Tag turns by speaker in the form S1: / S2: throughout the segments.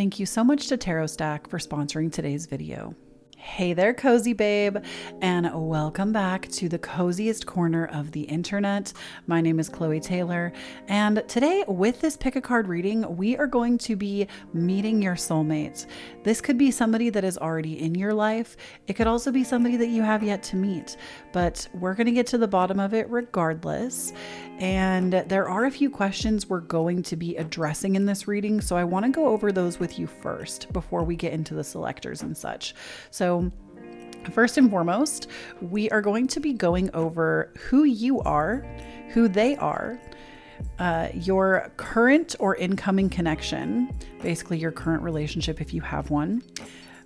S1: Thank you so much to Tarot Stack for sponsoring today's video. Hey there, cozy babe, and welcome back to the coziest corner of the internet. My name is Kloee Taylor, and today with this pick a card reading, we are going to be meeting your soulmate. This could be somebody that is already in your life. It could also be somebody that you have yet to meet, but we're going to get to the bottom of it regardless. And there are a few questions we're going to be addressing in this reading, so I want to go over those with you first before we get into the selectors and such. So first and foremost, we are going to be going over who you are, who they are, your current or incoming connection, basically your current relationship if you have one,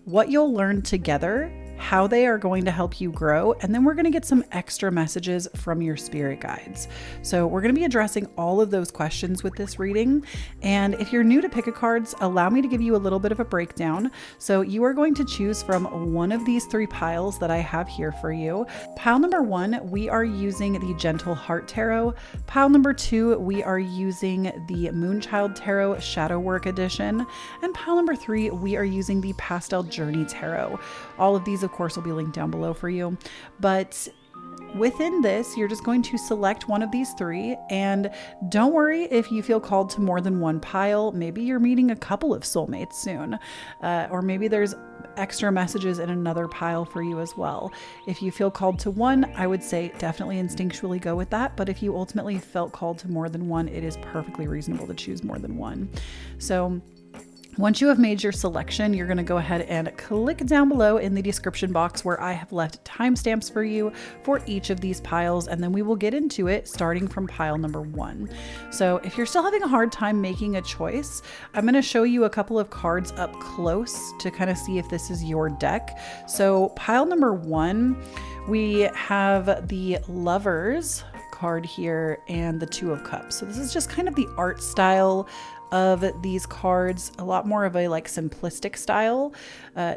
S1: what you'll learn together, how they are going to help you grow, and then we're going to get some extra messages from your spirit guides. So we're going to be addressing all of those questions with this reading. And if you're new to pick a cards, allow me to give you a little bit of a breakdown. So you are going to choose from one of these three piles that I have here for you. Pile number 1, we are using the Gentle Heart Tarot. Pile number 2, we are using the Moonchild Tarot Shadow Work Edition. And pile number 3, we are using the Pastel Journey Tarot. All of these, of course, will be linked down below for you. But within this, you're just going to select one of these three, and don't worry if you feel called to more than one pile. Maybe you're meeting a couple of soulmates soon, or maybe there's extra messages in another pile for you as well. If you feel called to one, I would say definitely instinctually go with that. But if you ultimately felt called to more than one, it is perfectly reasonable to choose more than one. So once you have made your selection, you're going to go ahead and click down below in the description box where I have left timestamps for you for each of these piles, and then we will get into it starting from pile number 1. So if you're still having a hard time making a choice, I'm going to show you a couple of cards up close to kind of see if this is your deck. So pile number 1, we have the Lovers card here and the Two of Cups. So this is just kind of the art style of these cards, a lot more of a like simplistic style.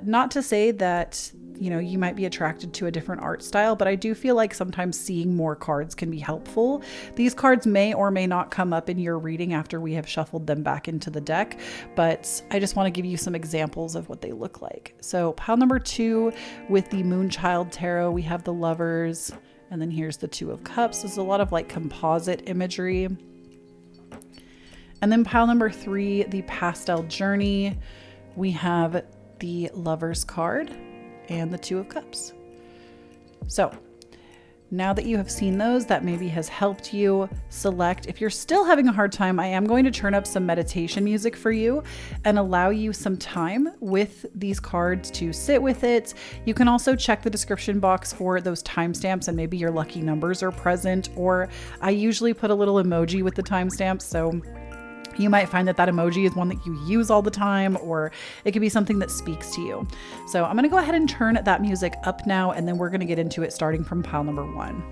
S1: Not to say that, you know, you might be attracted to a different art style, but I do feel like sometimes seeing more cards can be helpful. These cards may or may not come up in your reading after we have shuffled them back into the deck, but I just want to give you some examples of what they look like. So pile number 2 with the Moonchild Tarot, we have the Lovers, and then here's the Two of Cups. There's a lot of like composite imagery. And then pile number 3, the Pastel Journey, we have the Lovers card and the Two of Cups. So now that you have seen those, that maybe has helped you select. If you're still having a hard time, I am going to turn up some meditation music for you and allow you some time with these cards to sit with it. You can also check the description box for those timestamps and maybe your lucky numbers are present, or I usually put a little emoji with the timestamps. So you might find that that emoji is one that you use all the time, or it could be something that speaks to you. So I'm going to go ahead and turn that music up now, and then we're going to get into it starting from pile number 1.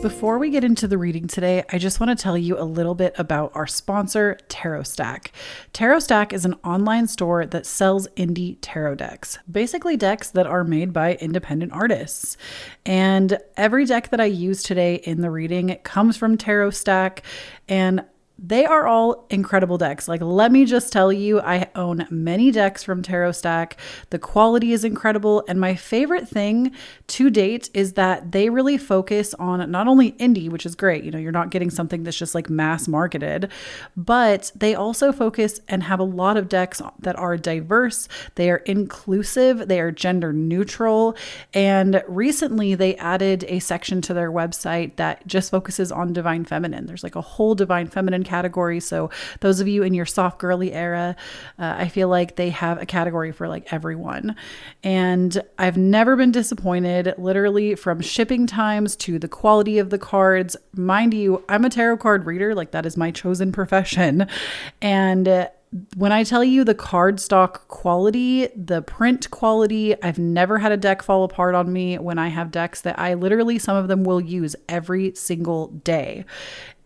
S1: Before we get into the reading today, I just want to tell you a little bit about our sponsor, Tarot Stack. Tarot Stack is an online store that sells indie tarot decks, basically decks that are made by independent artists. And every deck that I use today in the reading comes from Tarot Stack, and they are all incredible decks. Like, let me just tell you, I own many decks from Tarot Stack. The quality is incredible. And my favorite thing to date is that they really focus on not only indie, which is great. You know, you're not getting something that's just like mass marketed, but they also focus and have a lot of decks that are diverse. They are inclusive. They are gender neutral. And recently they added a section to their website that just focuses on divine feminine. There's like a whole divine feminine category. So those of you in your soft girly era, I feel like they have a category for like everyone. And I've never been disappointed, literally from shipping times to the quality of the cards. Mind you, I'm a tarot card reader, like that is my chosen profession. And when I tell you the cardstock quality, the print quality, I've never had a deck fall apart on me when I have decks that I literally, some of them will use every single day.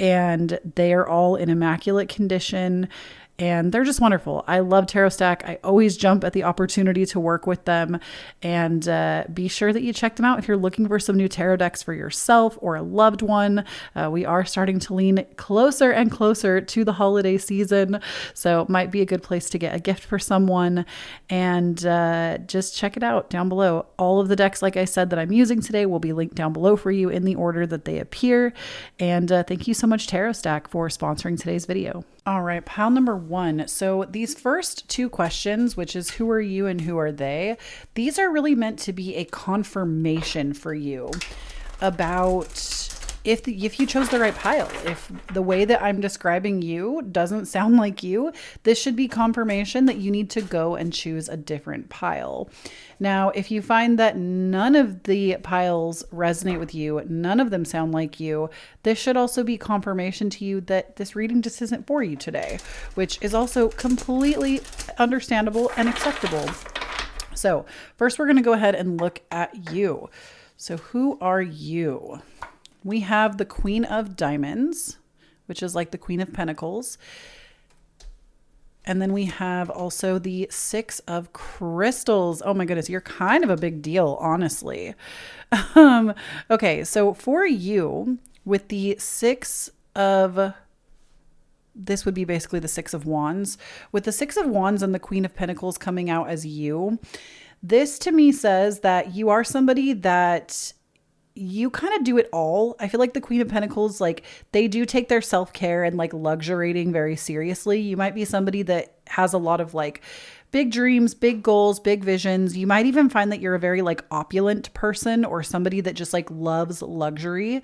S1: And they are all in immaculate condition. And they're just wonderful. I love Tarot Stack. I always jump at the opportunity to work with them. And be sure that you check them out if you're looking for some new tarot decks for yourself or a loved one. We are starting to lean closer and closer to the holiday season. So it might be a good place to get a gift for someone. And just check it out down below. All of the decks, like I said, that I'm using today will be linked down below for you in the order that they appear. And thank you so much, Tarot Stack, for sponsoring today's video. All right, pile number 1. So these first 2 questions, which is who are you and who are they? These are really meant to be a confirmation for you about if you chose the right pile. If the way that I'm describing you doesn't sound like you, this should be confirmation that you need to go and choose a different pile. Now, if you find that none of the piles resonate with you, none of them sound like you, this should also be confirmation to you that this reading just isn't for you today, which is also completely understandable and acceptable. So first, we're going to go ahead and look at you. So who are you? We have the Queen of Diamonds, which is like the Queen of Pentacles. And then we have also the 6 of Crystals. Oh my goodness, you're kind of a big deal, honestly. Okay, so for you, with the 6 of... This would be basically the 6 of Wands. With the 6 of Wands and the Queen of Pentacles coming out as you, this to me says that you are somebody that... you kind of do it all. I feel like the Queen of Pentacles, like they do take their self-care and like luxuriating very seriously. You might be somebody that has a lot of like big dreams, big goals, big visions. You might even find that you're a very like opulent person or somebody that just like loves luxury.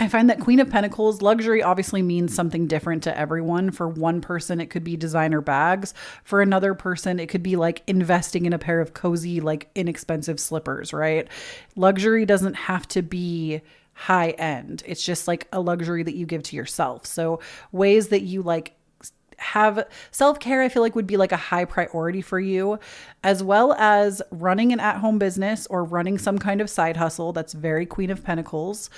S1: I find that Queen of Pentacles, luxury obviously means something different to everyone. For one person, it could be designer bags. For another person, it could be like investing in a pair of cozy, like inexpensive slippers, right? Luxury doesn't have to be high end. It's just like a luxury that you give to yourself. So ways that you like have self-care, I feel like would be like a high priority for you, as well as running an at-home business or running some kind of side hustle. That's very Queen of Pentacles.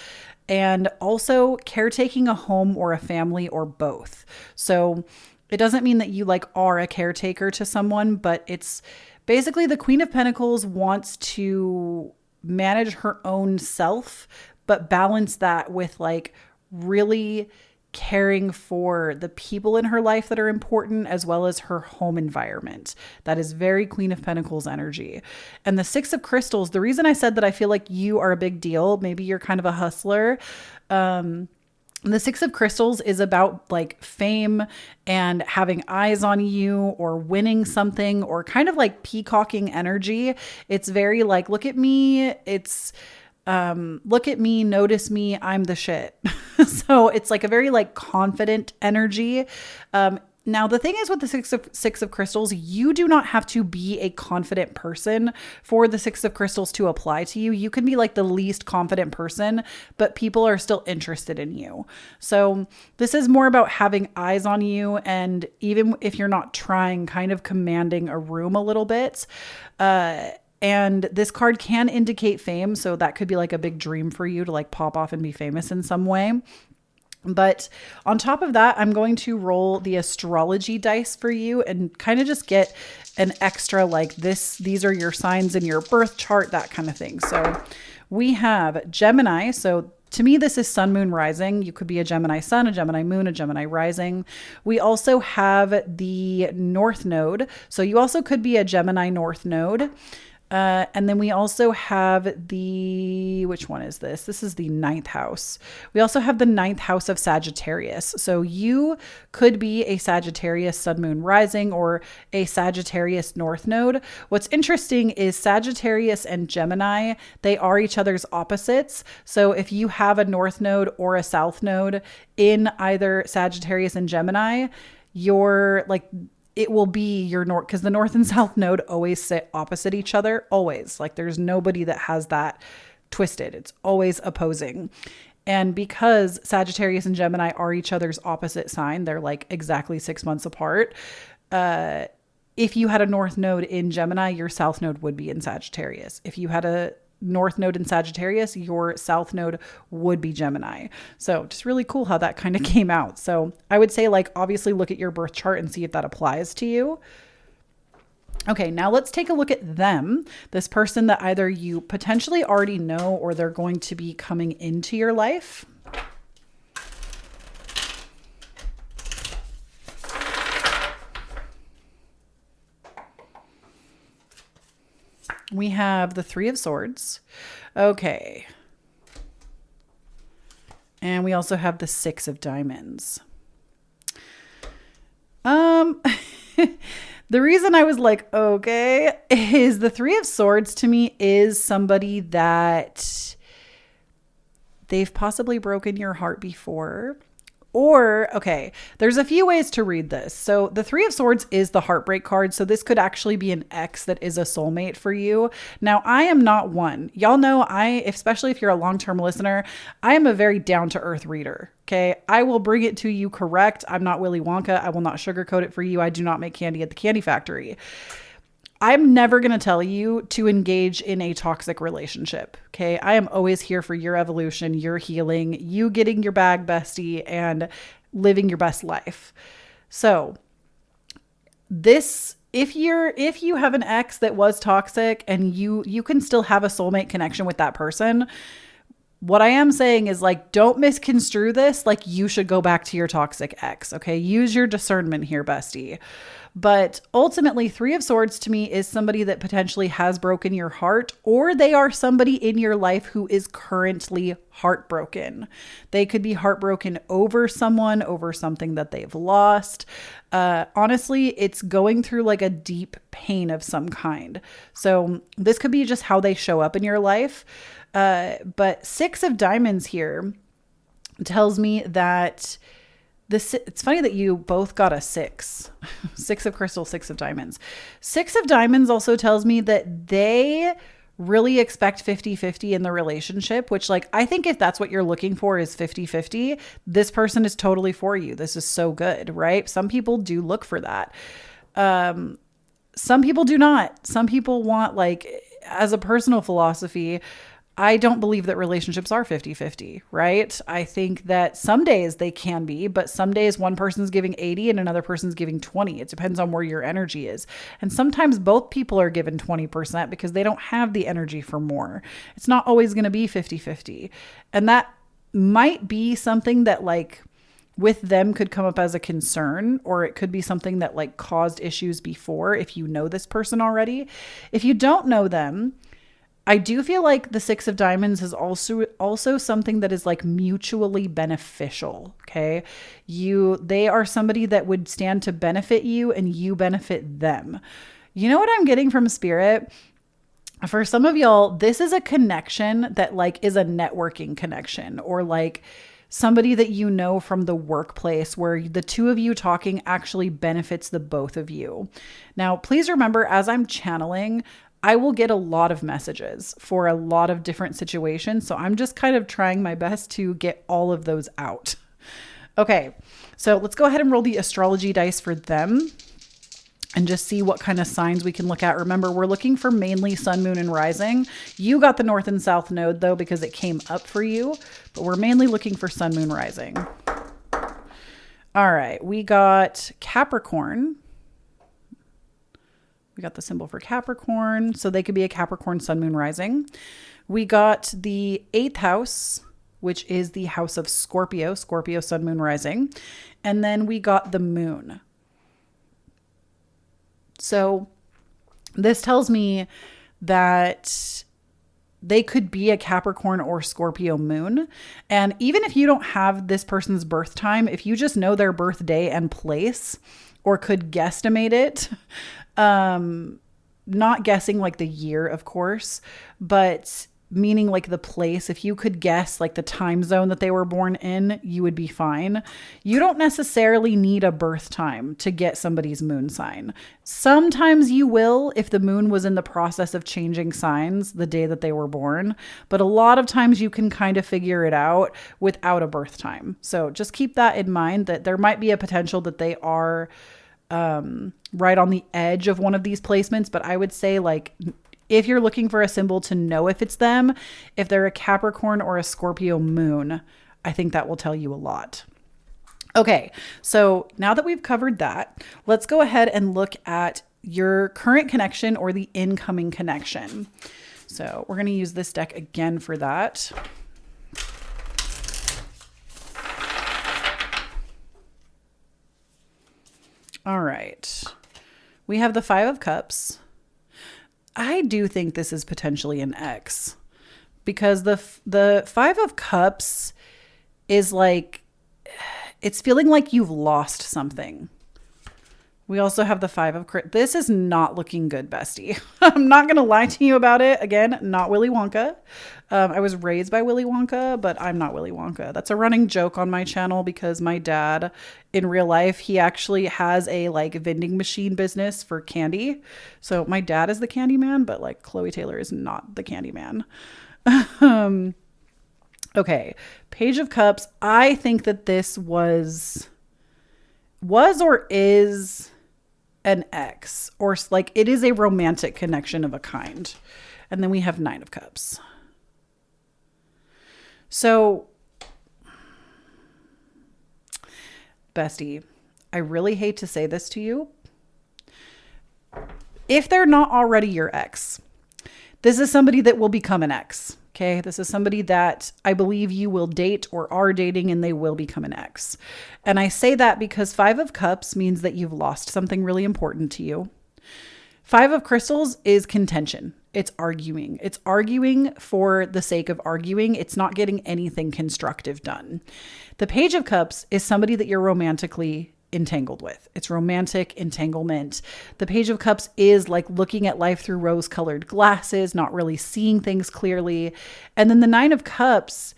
S1: And also caretaking a home or a family or both. So it doesn't mean that you like are a caretaker to someone, but it's basically the Queen of Pentacles wants to manage her own self, but balance that with like really caring for the people in her life that are important, as well as her home environment. That is very Queen of Pentacles energy. And the 6 of Crystals, the reason I said that I feel like you are a big deal, maybe you're kind of a hustler. The 6 of Crystals is about like fame and having eyes on you or winning something or kind of like peacocking energy. It's very like, look at me. It's look at me, notice me, I'm the shit. So it's like a very like confident energy. Now the thing is with the 6 of Crystals, you do not have to be a confident person for the 6 of Crystals to apply to you. You can be like the least confident person, but people are still interested in you. So this is more about having eyes on you. And even if you're not trying, kind of commanding a room a little bit. And this card can indicate fame. So that could be like a big dream for you to like pop off and be famous in some way. But on top of that, I'm going to roll the astrology dice for you and kind of just get an extra like this. These are your signs in your birth chart, that kind of thing. So we have Gemini. So to me, this is sun, moon, rising. You could be a Gemini sun, a Gemini moon, a Gemini rising. We also have the North Node. So you also could be a Gemini North Node. And then we also have which one is this? This is the 9th house. We also have the 9th house of Sagittarius. So you could be a Sagittarius sun, moon, rising, or a Sagittarius north node. What's interesting is Sagittarius and Gemini, they are each other's opposites. So if you have a north node or a south node in either Sagittarius and Gemini, you're like, it will be your north, because the north and south node always sit opposite each other. Always. Like there's nobody that has that twisted. It's always opposing. And because Sagittarius and Gemini are each other's opposite sign, they're like exactly 6 months apart. If you had a north node in Gemini, your south node would be in Sagittarius. If you had a north node in Sagittarius, your south node would be Gemini. So just really cool how that kind of came out. So I would say, like, obviously look at your birth chart and see if that applies to you. Okay, now let's take a look at them. This person that either you potentially already know or they're going to be coming into your life. We have the 3 of Swords. Okay. And we also have the 6 of Diamonds. The reason I was like, okay, is the 3 of Swords to me is somebody that they've possibly broken your heart before. Or, okay, there's a few ways to read this. So the 3 of Swords is the heartbreak card. So this could actually be an ex that is a soulmate for you. Now, I am not one. Y'all know especially if you're a long-term listener, I am a very down-to-earth reader. Okay. I will bring it to you correct. I'm not Willy Wonka. I will not sugarcoat it for you. I do not make candy at the candy factory. I'm never going to tell you to engage in a toxic relationship. Okay. I am always here for your evolution, your healing, you getting your bag, bestie, and living your best life. So if you have an ex that was toxic and you can still have a soulmate connection with that person, what I am saying is, like, don't misconstrue this. Like, you should go back to your toxic ex. Okay. Use your discernment here, bestie. But ultimately, 3 of Swords to me is somebody that potentially has broken your heart, or they are somebody in your life who is currently heartbroken. They could be heartbroken over someone, over something that they've lost. Honestly, it's going through like a deep pain of some kind. So this could be just how they show up in your life. But 6 of Diamonds here tells me that it's funny that you both got a 6. 6 of Crystal, 6 of Diamonds. 6 of Diamonds also tells me that they really expect 50-50 in the relationship, which, like, I think if that's what you're looking for is 50-50, this person is totally for you. This is so good, right? Some people do look for that. Some people do not. Some people want, like, as a personal philosophy, I don't believe that relationships are 50-50, right? I think that some days they can be, but some days one person's giving 80 and another person's giving 20. It depends on where your energy is. And sometimes both people are given 20% because they don't have the energy for more. It's not always going to be 50-50. And that might be something that, like, with them could come up as a concern, or it could be something that, like, caused issues before if you know this person already. If you don't know them, I do feel like the 6 of Diamonds is also something that is, like, mutually beneficial. Okay. They are somebody that would stand to benefit you and you benefit them. You know what I'm getting from Spirit? For some of y'all, this is a connection that, like, is a networking connection, or like somebody that you know from the workplace where the two of you talking actually benefits the both of you. Now, please remember, as I'm channeling, I will get a lot of messages for a lot of different situations. So I'm just kind of trying my best to get all of those out. Okay, so let's go ahead and roll the astrology dice for them and just see what kind of signs we can look at. Remember, we're looking for mainly sun, moon, and rising. You got the north and south node though, because it came up for you, but we're mainly looking for sun, moon, rising. All right, we got Capricorn. We got the symbol for Capricorn. So they could be a Capricorn, sun, moon, rising. We got the 8th house, which is the house of Scorpio, Scorpio, sun, moon, rising. And then we got the moon. So this tells me that they could be a Capricorn or Scorpio moon. And even if you don't have this person's birth time, if you just know their birthday and place or could guesstimate it, not guessing like the year, of course, but meaning like the place, if you could guess like the time zone that they were born in, you would be fine. You don't necessarily need a birth time to get somebody's moon sign. Sometimes you will if the moon was in the process of changing signs the day that they were born, but a lot of times you can kind of figure it out without a birth time. So just keep that in mind, that there might be a potential that they are right on the edge of one of these placements. But I would say, like, if you're looking for a symbol to know if it's them, if they're a Capricorn or a Scorpio moon, I think that will tell you a lot. Okay, so now that we've covered that, let's go ahead and look at your current connection or the incoming connection. So we're going to use this deck again for that. All right, we have the Five of Cups. I do think this is potentially an ex, because the Five of Cups is like, it's feeling like you've lost something. We also have the Five of This is not looking good, bestie. I'm not going to lie to you about it. Again, not Willy Wonka. I was raised by Willy Wonka, but I'm not Willy Wonka. That's a running joke on my channel because my dad in real life, he actually has a like vending machine business for candy. So my dad is the candy man, but like Kloee Taylor is not the candy man. Okay. Page of Cups. I think that this was or is an ex, or like it is a romantic connection of a kind. And then we have Nine of Cups. So, bestie, I really hate to say this to you. If they're not already your ex, this is somebody that will become an ex. Okay. This is somebody that I believe you will date or are dating, and they will become an ex. And I say that because Five of Cups means that you've lost something really important to you. Five of Crystals is contention. It's arguing. It's arguing for the sake of arguing. It's not getting anything constructive done. The Page of Cups is somebody that you're romantically entangled with. It's romantic entanglement. The Page of Cups is like looking at life through rose-colored glasses, not really seeing things clearly. And then the Nine of Cups,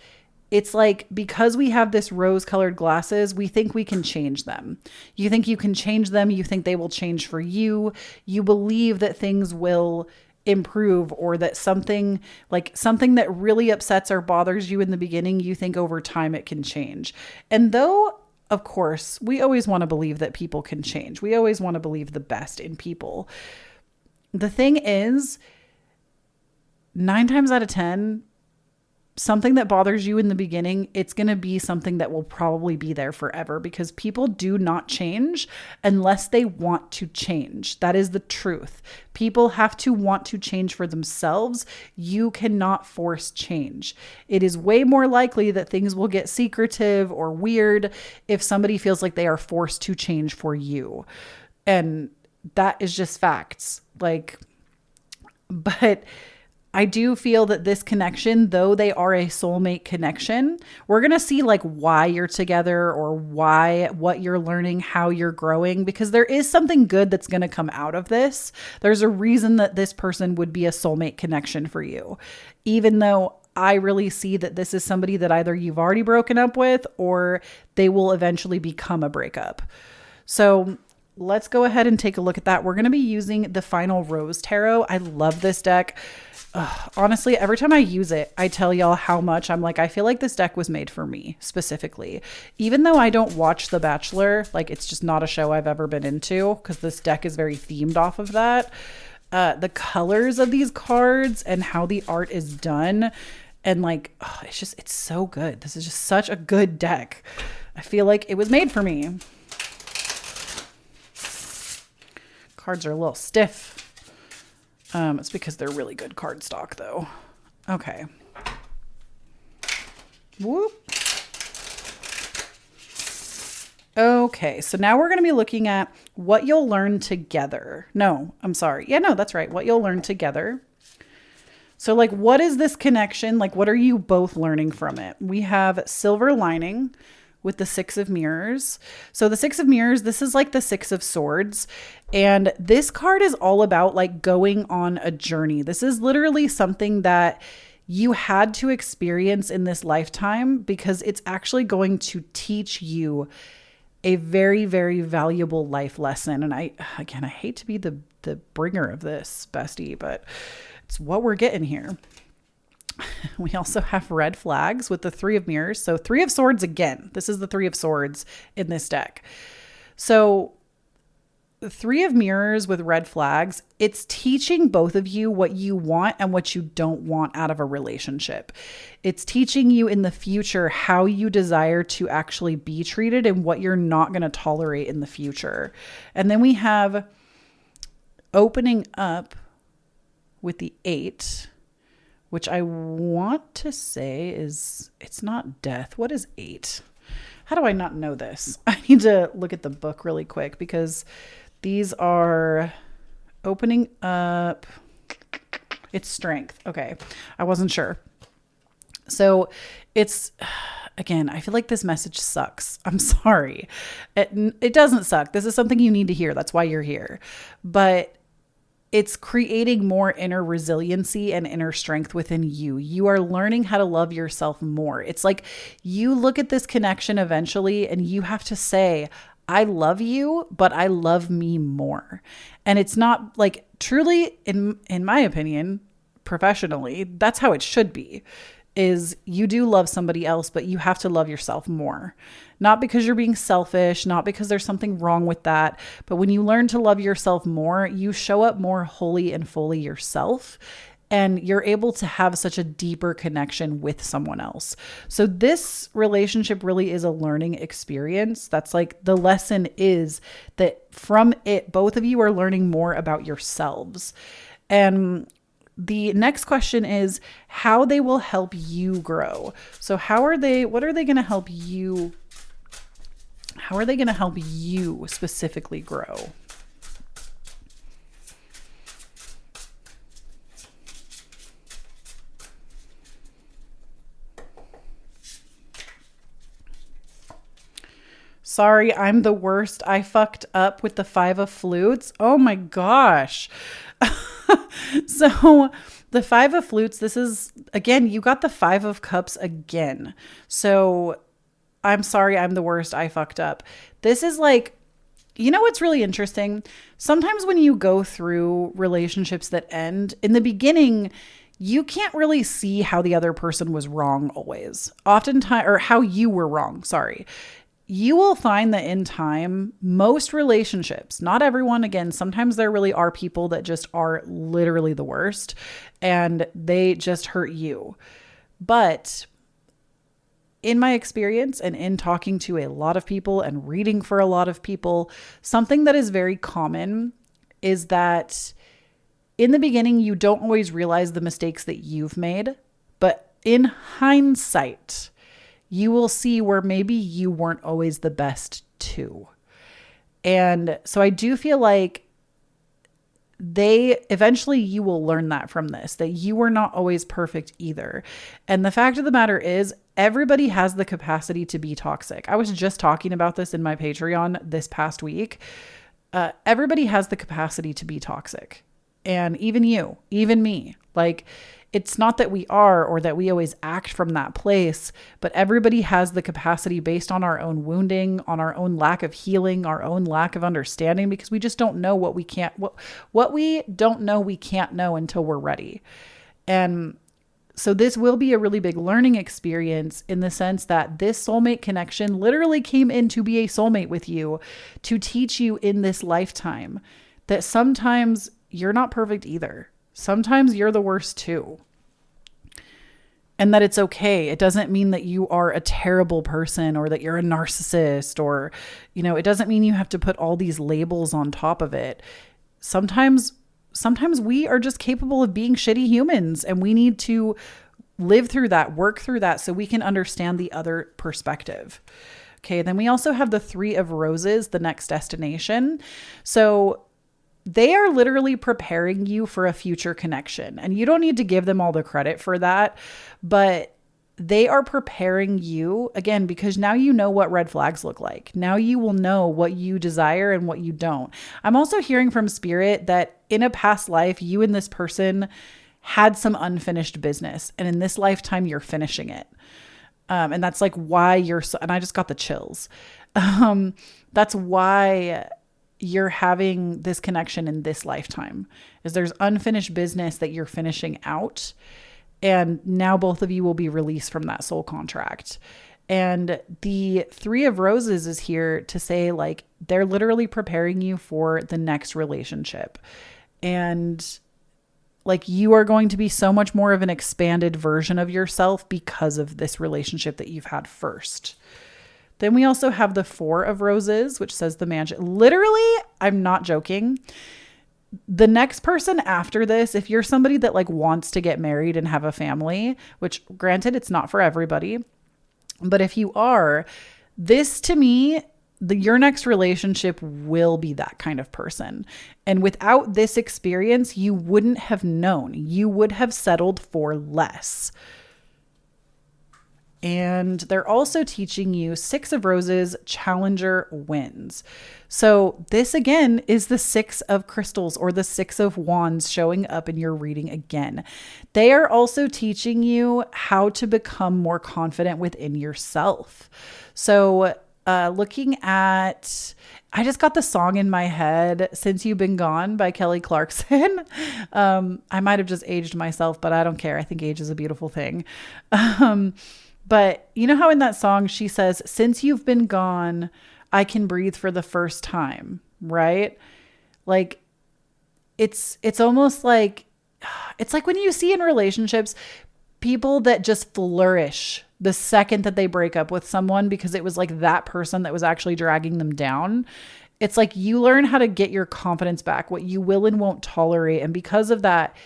S1: it's like, because we have this rose-colored glasses, we think we can change them. You think you can change them. You think they will change for you. You believe that things will improve, or that something that really upsets or bothers you in the beginning, you think over time it can change. And though, of course, we always want to believe that people can change. We always want to believe the best in people. The thing is, 9 times out of 10, something that bothers you in the beginning, it's going to be something that will probably be there forever, because people do not change unless they want to change. That is the truth. People have to want to change for themselves. You cannot force change. It is way more likely that things will get secretive or weird if somebody feels like they are forced to change for you. And that is just facts. But I do feel that this connection, though they are a soulmate connection, we're going to see like why you're together, or what you're learning, how you're growing, because there is something good that's going to come out of this. There's a reason that this person would be a soulmate connection for you, even though I really see that this is somebody that either you've already broken up with, or they will eventually become a breakup. So let's go ahead and take a look at that. We're going to be using the Final Rose Tarot. I love this deck. Honestly, every time I use it, I tell y'all how much I'm like, I feel like this deck was made for me specifically. Even though I don't watch The Bachelor, like it's just not a show I've ever been into, because this deck is very themed off of that. The colors of these cards and how the art is done, and like, oh, it's so good. This is just such a good deck. I feel like it was made for me. Cards are a little stiff. It's because they're really good cardstock though. Okay. Whoop. Okay, so now we're going to be looking at what you'll learn together. No, I'm sorry. Yeah, no, that's right. What you'll learn together. So like, what is this connection? Like, what are you both learning from it? We have silver lining with the Six of Mirrors. So the Six of Mirrors, this is like the Six of Swords. And this card is all about like going on a journey. This is literally something that you had to experience in this lifetime because it's actually going to teach you a very, very valuable life lesson. And I hate to be the bringer of this, bestie, but it's what we're getting here. We also have red flags with the Three of Mirrors. So Three of Swords again. This is the Three of Swords in this deck. So the Three of Mirrors with red flags, it's teaching both of you what you want and what you don't want out of a relationship. It's teaching you in the future how you desire to actually be treated and what you're not going to tolerate in the future. And then we have opening up with the 8, which I want to say is, it's not death. What is 8? How do I not know this? I need to look at the book really quick because these are opening up. It's strength. Okay. I wasn't sure. So it's, again, I feel like this message sucks. I'm sorry. It doesn't suck. This is something you need to hear. That's why you're here. But it's creating more inner resiliency and inner strength within you. You are learning how to love yourself more. It's like you look at this connection eventually and you have to say, I love you, but I love me more. And it's not like truly, in my opinion, professionally, that's how it should be. Is you do love somebody else, but you have to love yourself more. Not because you're being selfish, not because there's something wrong with that, but when you learn to love yourself more, you show up more wholly and fully yourself, and you're able to have such a deeper connection with someone else. So this relationship really is a learning experience. That's like the lesson is that from it, both of you are learning more about yourselves. And the next question is how they will help you grow. So what are they going to help you? How are they going to help you specifically grow? Sorry, I'm the worst. I fucked up with the Five of Flutes. Oh my gosh. So the Five of Flutes, this is, again, you got the Five of Cups again. So I'm sorry, I'm the worst. I fucked up. This is like, you know what's really interesting? Sometimes when you go through relationships that end, in the beginning, you can't really see how the other person was wrong always. Oftentimes, or how you were wrong, sorry. You will find that in time, most relationships, not everyone, again, sometimes there really are people that just are literally the worst and they just hurt you. But in my experience and in talking to a lot of people and reading for a lot of people, something that is very common is that in the beginning, you don't always realize the mistakes that you've made, but in hindsight, you will see where maybe you weren't always the best too. And so I do feel like eventually you will learn that from this, that you were not always perfect either. And the fact of the matter is everybody has the capacity to be toxic. I was just talking about this in my Patreon this past week. Everybody has the capacity to be toxic. And even you, even me, like, it's not that we are or that we always act from that place, but everybody has the capacity based on our own wounding, on our own lack of healing, our own lack of understanding, because we just don't know what we don't know we can't know until we're ready. And so this will be a really big learning experience in the sense that this soulmate connection literally came in to be a soulmate with you, to teach you in this lifetime that sometimes you're not perfect either. Sometimes you're the worst too. And that it's okay. It doesn't mean that you are a terrible person or that you're a narcissist or, it doesn't mean you have to put all these labels on top of it. Sometimes we are just capable of being shitty humans and we need to live through that, work through that so we can understand the other perspective. Okay. Then we also have the Three of Roses, the next destination. So they are literally preparing you for a future connection. And you don't need to give them all the credit for that, but they are preparing you again, because now you know what red flags look like. Now you will know what you desire and what you don't. I'm also hearing from spirit that in a past life, you and this person had some unfinished business. And in this lifetime, you're finishing it. And that's like why you're so, and I just got the chills. That's why you're having this connection in this lifetime, is there's unfinished business that you're finishing out. And now both of you will be released from that soul contract. And the Three of Roses is here to say, like, they're literally preparing you for the next relationship. And like, you are going to be so much more of an expanded version of yourself because of this relationship that you've had first. Then we also have the Four of Roses, which says the mansion. Literally, I'm not joking. The next person after this, if you're somebody that like wants to get married and have a family, which granted, it's not for everybody, but if you are, this to me, your next relationship will be that kind of person. And without this experience, you wouldn't have known. You would have settled for less. And they're also teaching you Six of Roses, Challenger wins. So this again is the Six of Crystals or the Six of Wands showing up in your reading again. They are also teaching you how to become more confident within yourself. So looking at, I just got the song in my head, Since You've Been Gone by Kelly Clarkson. I might have just aged myself, but I don't care. I think age is a beautiful thing. But you know how in that song she says, since you've been gone, I can breathe for the first time, right? Like it's almost like, it's like when you see in relationships, people that just flourish the second that they break up with someone because it was like that person that was actually dragging them down. It's like you learn how to get your confidence back, what you will and won't tolerate. And because of that,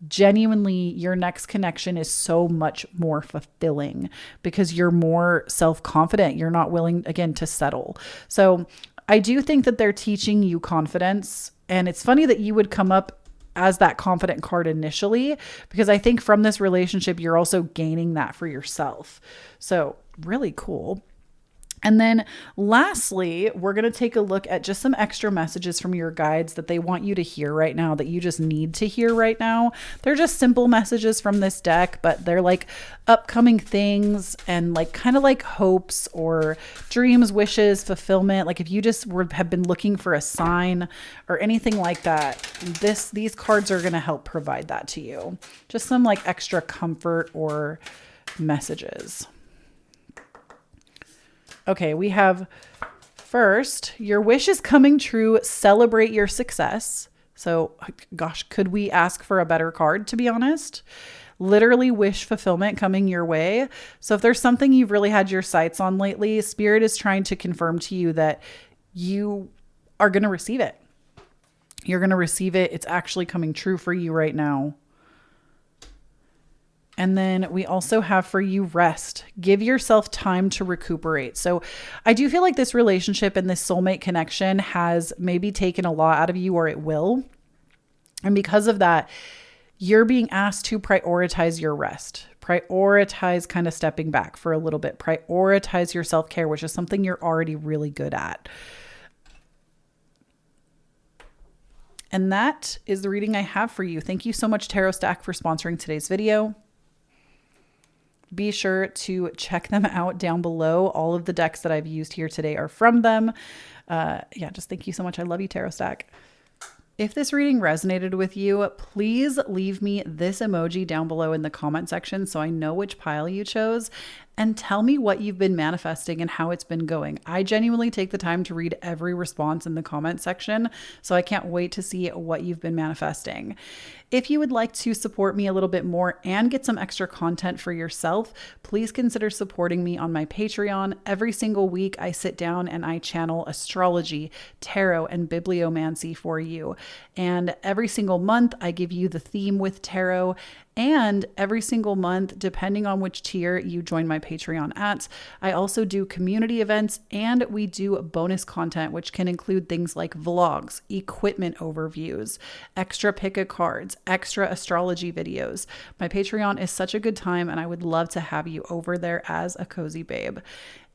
S1: genuinely, your next connection is so much more fulfilling because you're more self-confident. You're not willing, again, to settle. So I do think that they're teaching you confidence. And it's funny that you would come up as that confident card initially, because I think from this relationship, you're also gaining that for yourself. So really cool. And then lastly, we're going to take a look at just some extra messages from your guides that they want you to hear right now, that you just need to hear right now. They're just simple messages from this deck, but they're like upcoming things and like kind of like hopes or dreams, wishes, fulfillment. Like if you just have been looking for a sign or anything like that, these cards are going to help provide that to you. Just some like extra comfort or messages. Okay, we have first, your wish is coming true. Celebrate your success. So, gosh, could we ask for a better card, to be honest? Literally wish fulfillment coming your way. So if there's something you've really had your sights on lately, Spirit is trying to confirm to you that you are going to receive it. You're going to receive it. It's actually coming true for you right now. And then we also have for you rest. Give yourself time to recuperate. So I do feel like this relationship and this soulmate connection has maybe taken a lot out of you, or it will. And because of that, you're being asked to prioritize your rest. Prioritize kind of stepping back for a little bit. Prioritize your self-care, which is something you're already really good at. And that is the reading I have for you. Thank you so much, Tarot Stack, for sponsoring today's video. Be sure to check them out down below. All of the decks that I've used here today are from them. Just thank you so much. I love you, Tarot Stack. If this reading resonated with you, please leave me this emoji down below in the comment section so I know which pile you chose, and tell me what you've been manifesting and how it's been going. I genuinely take the time to read every response in the comment section, so I can't wait to see what you've been manifesting. If you would like to support me a little bit more and get some extra content for yourself, please consider supporting me on my Patreon. Every single week, I sit down and I channel astrology, tarot, and bibliomancy for you. And every single month, I give you the theme with tarot. And every single month, depending on which tier you join my Patreon at. I also do community events, and we do bonus content, which can include things like vlogs, equipment overviews, extra pick a cards, extra astrology videos. My Patreon is such a good time, and I would love to have you over there as a cozy babe.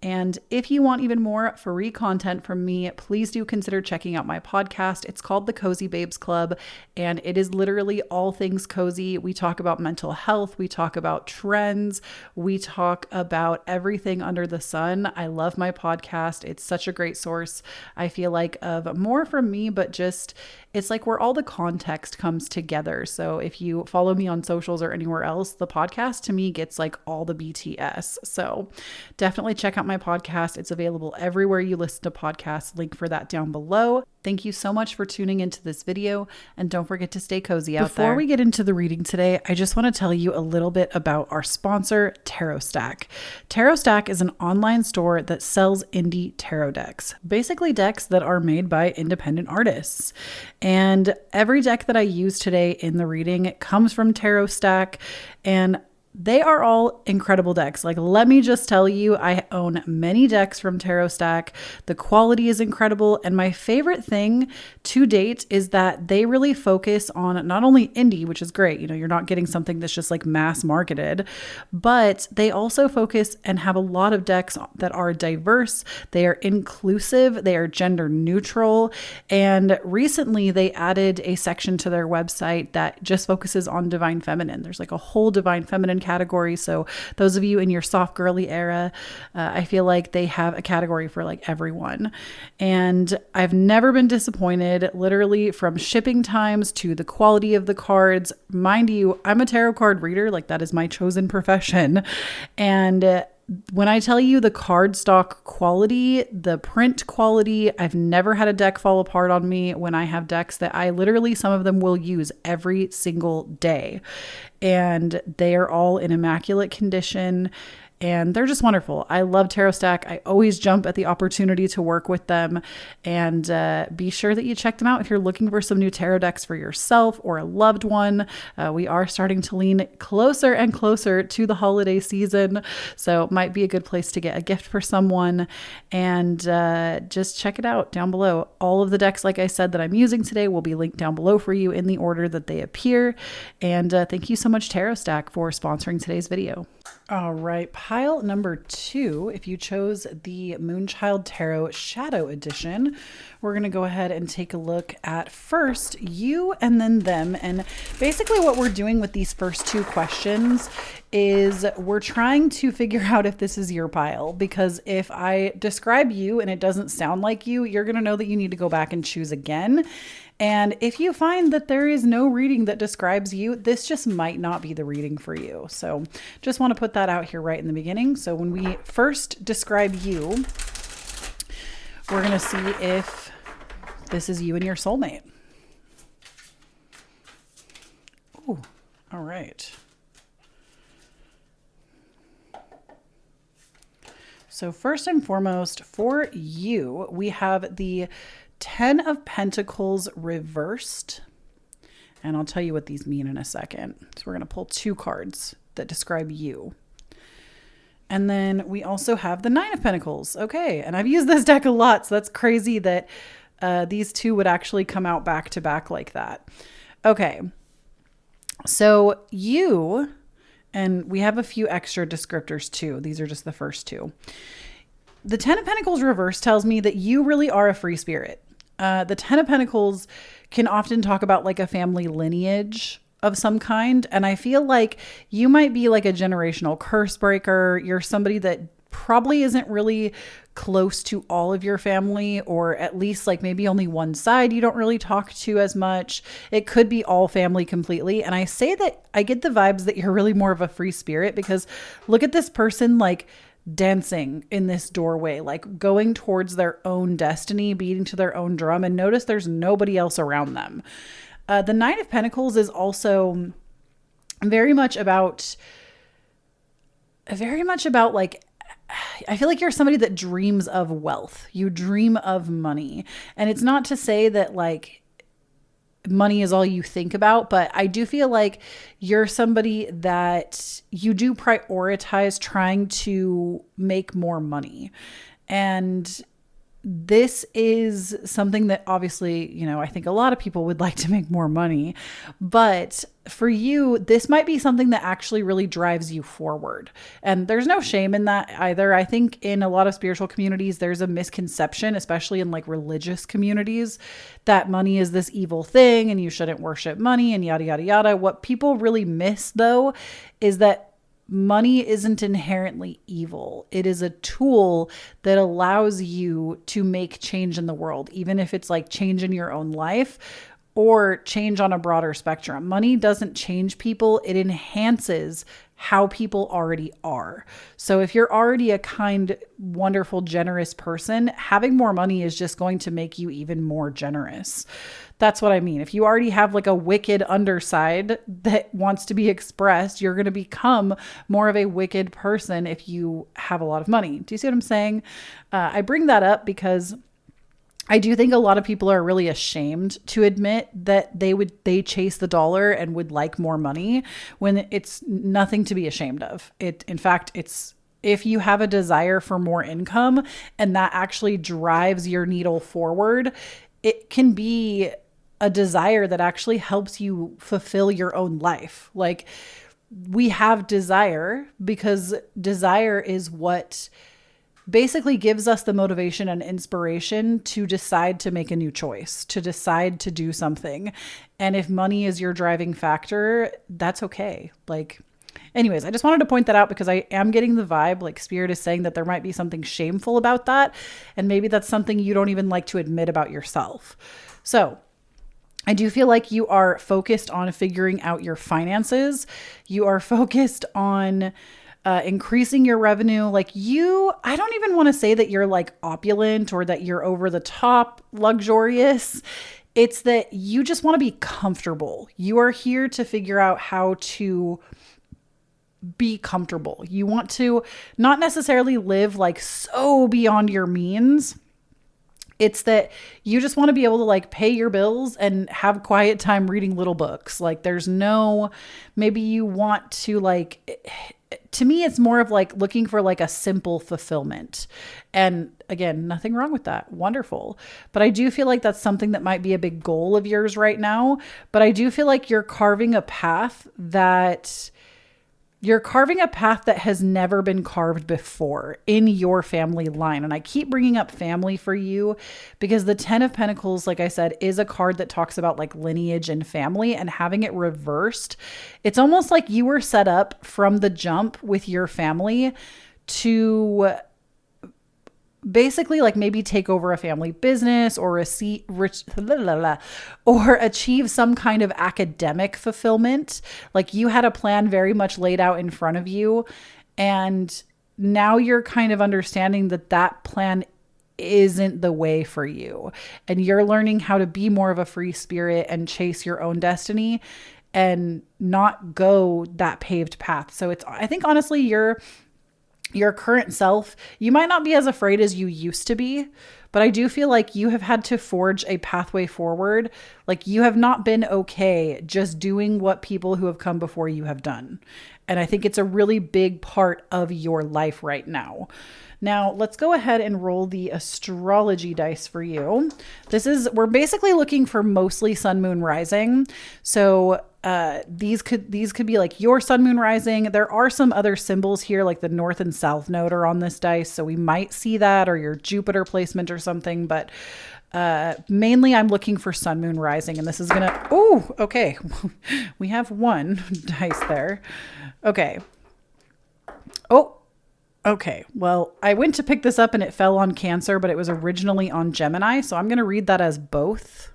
S1: And if you want even more free content from me, please do consider checking out my podcast. It's called the Cozy Babes Club, and it is literally all things cozy. We talk about mental health. We talk about trends. We talk about everything under the sun. I love my podcast. It's such a great source, I feel like, of more from me, but just it's like where all the context comes together. So if you follow me on socials or anywhere else, the podcast to me gets like all the BTS. So definitely check out my podcast. It's available everywhere you listen to podcasts. Link for that down below. Thank you so much for tuning into this video, and don't forget to stay cozy out there. Before we get into the reading today, I just want to tell you a little bit about our sponsor, Tarot Stack. Tarot Stack is an online store that sells indie tarot decks, basically decks that are made by independent artists. And every deck that I use today in the reading comes from Tarot Stack, and they are all incredible decks. Like, let me just tell you, I own many decks from Tarot Stack. The quality is incredible. And my favorite thing to date is that they really focus on not only indie, which is great. You know, you're not getting something that's just like mass marketed, but they also focus and have a lot of decks that are diverse. They are inclusive. They are gender neutral. And recently they added a section to their website that just focuses on divine feminine. There's like a whole divine feminine category. So those of you in your soft girly era, I feel like they have a category for like everyone. And I've never been disappointed, literally, from shipping times to the quality of the cards. Mind you, I'm a tarot card reader. Like, that is my chosen profession. And when I tell you the cardstock quality, the print quality, I've never had a deck fall apart on me when I have decks that I literally, some of them will use every single day. And they are all in immaculate condition. And they're just wonderful. I love Tarot Stack. I always jump at the opportunity to work with them. And be sure that you check them out if you're looking for some new tarot decks for yourself or a loved one. We are starting to lean closer and closer to the holiday season. So it might be a good place to get a gift for someone. And just check it out down below. All of the decks, like I said, that I'm using today will be linked down below for you in the order that they appear. And thank you so much, Tarot Stack, for sponsoring today's video. All right, pile number 2, if you chose the Moonchild Tarot Shadow Edition, we're going to go ahead and take a look at first you and then them. And basically what we're doing with these first 2 questions is we're trying to figure out if this is your pile, because if I describe you and it doesn't sound like you, you're going to know that you need to go back and choose again. And if you find that there is no reading that describes you, this just might not be the reading for you. So just want to put that out here right in the beginning. So when we first describe you, we're going to see if this is you and your soulmate. Ooh, all right. So first and foremost, for you, we have the 10 of Pentacles reversed. And I'll tell you what these mean in a second. So we're going to pull 2 cards that describe you. And then we also have the 9 of Pentacles. Okay. And I've used this deck a lot, so that's crazy that these 2 would actually come out back to back like that. Okay. So you, and we have a few extra descriptors too. These are just the first 2. The 10 of Pentacles reverse tells me that you really are a free spirit. The 10 of Pentacles can often talk about like a family lineage of some kind. And I feel like you might be like a generational curse breaker. You're somebody that probably isn't really close to all of your family, or at least like maybe only one side you don't really talk to as much. It could be all family completely. And I say that I get the vibes that you're really more of a free spirit, because look at this person like dancing in this doorway, like going towards their own destiny, beating to their own drum, and notice there's nobody else around them. The 9 of Pentacles is also very much about like, I feel like you're somebody that dreams of wealth. You dream of money. And it's not to say that like money is all you think about, but I do feel like you're somebody that you do prioritize trying to make more money. And this is something that obviously, you know, I think a lot of people would like to make more money, but for you, this might be something that actually really drives you forward. And there's no shame in that either. I think in a lot of spiritual communities, there's a misconception, especially in like religious communities, that money is this evil thing and you shouldn't worship money and yada, yada, yada. What people really miss though, is that money isn't inherently evil. It is a tool that allows you to make change in the world, even if it's like change in your own life or change on a broader spectrum. Money doesn't change people. It enhances how people already are. So if you're already a kind, wonderful, generous person, having more money is just going to make you even more generous. That's what I mean. If you already have like a wicked underside that wants to be expressed, you're going to become more of a wicked person if you have a lot of money. Do you see what I'm saying? I bring that up because I do think a lot of people are really ashamed to admit that they chase the dollar and would like more money when it's nothing to be ashamed of. In fact, it's if you have a desire for more income and that actually drives your needle forward, it can be a desire that actually helps you fulfill your own life. Like, we have desire because desire is what basically gives us the motivation and inspiration to decide to make a new choice, to decide to do something. And if money is your driving factor, that's okay. Like, anyways, I just wanted to point that out because I am getting the vibe, like Spirit is saying that there might be something shameful about that. And maybe that's something you don't even like to admit about yourself. So I do feel like you are focused on figuring out your finances. You are focused on increasing your revenue. Like I don't even want to say that you're like opulent or that you're over the top luxurious. It's that you just want to be comfortable. You are here to figure out how to be comfortable. You want to not necessarily live like so beyond your means. It's that you just want to be able to like pay your bills and have quiet time reading little books. Like maybe you want to like, to me, it's more of like looking for like a simple fulfillment. And again, nothing wrong with that. Wonderful. But I do feel like that's something that might be a big goal of yours right now. But I do feel like you're carving a path that has never been carved before in your family line. And I keep bringing up family for you because the 10 of Pentacles, like I said, is a card that talks about like lineage and family, and having it reversed. It's almost like you were set up from the jump with your family to basically like maybe take over a family business or achieve some kind of academic fulfillment. Like you had a plan very much laid out in front of you. And now you're kind of understanding that plan isn't the way for you. And you're learning how to be more of a free spirit and chase your own destiny and not go that paved path. So I think honestly, your current self, you might not be as afraid as you used to be, but I do feel like you have had to forge a pathway forward. Like you have not been okay just doing what people who have come before you have done. And I think it's a really big part of your life right now. Now, let's go ahead and roll the astrology dice for you. We're basically looking for mostly sun, moon, rising. So these could be like your sun, moon, rising. There are some other symbols here, like the north and south node are on this dice. So we might see that, or your Jupiter placement or something. But mainly I'm looking for sun, moon, rising. And this is okay. We have one dice there. Okay. Okay, well, I went to pick this up and it fell on Cancer, but it was originally on Gemini. So I'm going to read that as both.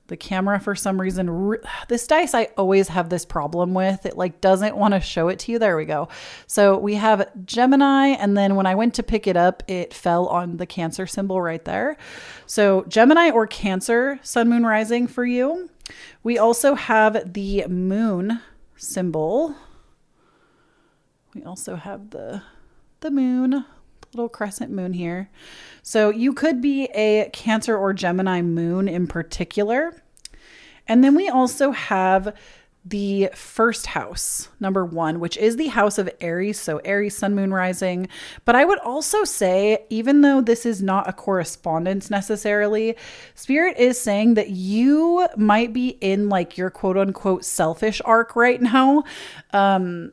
S1: The camera, for some reason, this dice I always have this problem with. It like doesn't want to show it to you. There we go. So we have Gemini, and then when I went to pick it up, it fell on the Cancer symbol right there. So Gemini or Cancer, sun, moon, rising for you. We also have the moon symbol. We also have the moon, little crescent moon here. So you could be a Cancer or Gemini moon in particular. And then we also have the first house, number 1, which is the house of Aries. So Aries, sun, moon, rising. But I would also say, even though this is not a correspondence necessarily, Spirit is saying that you might be in like your quote unquote selfish arc right now. And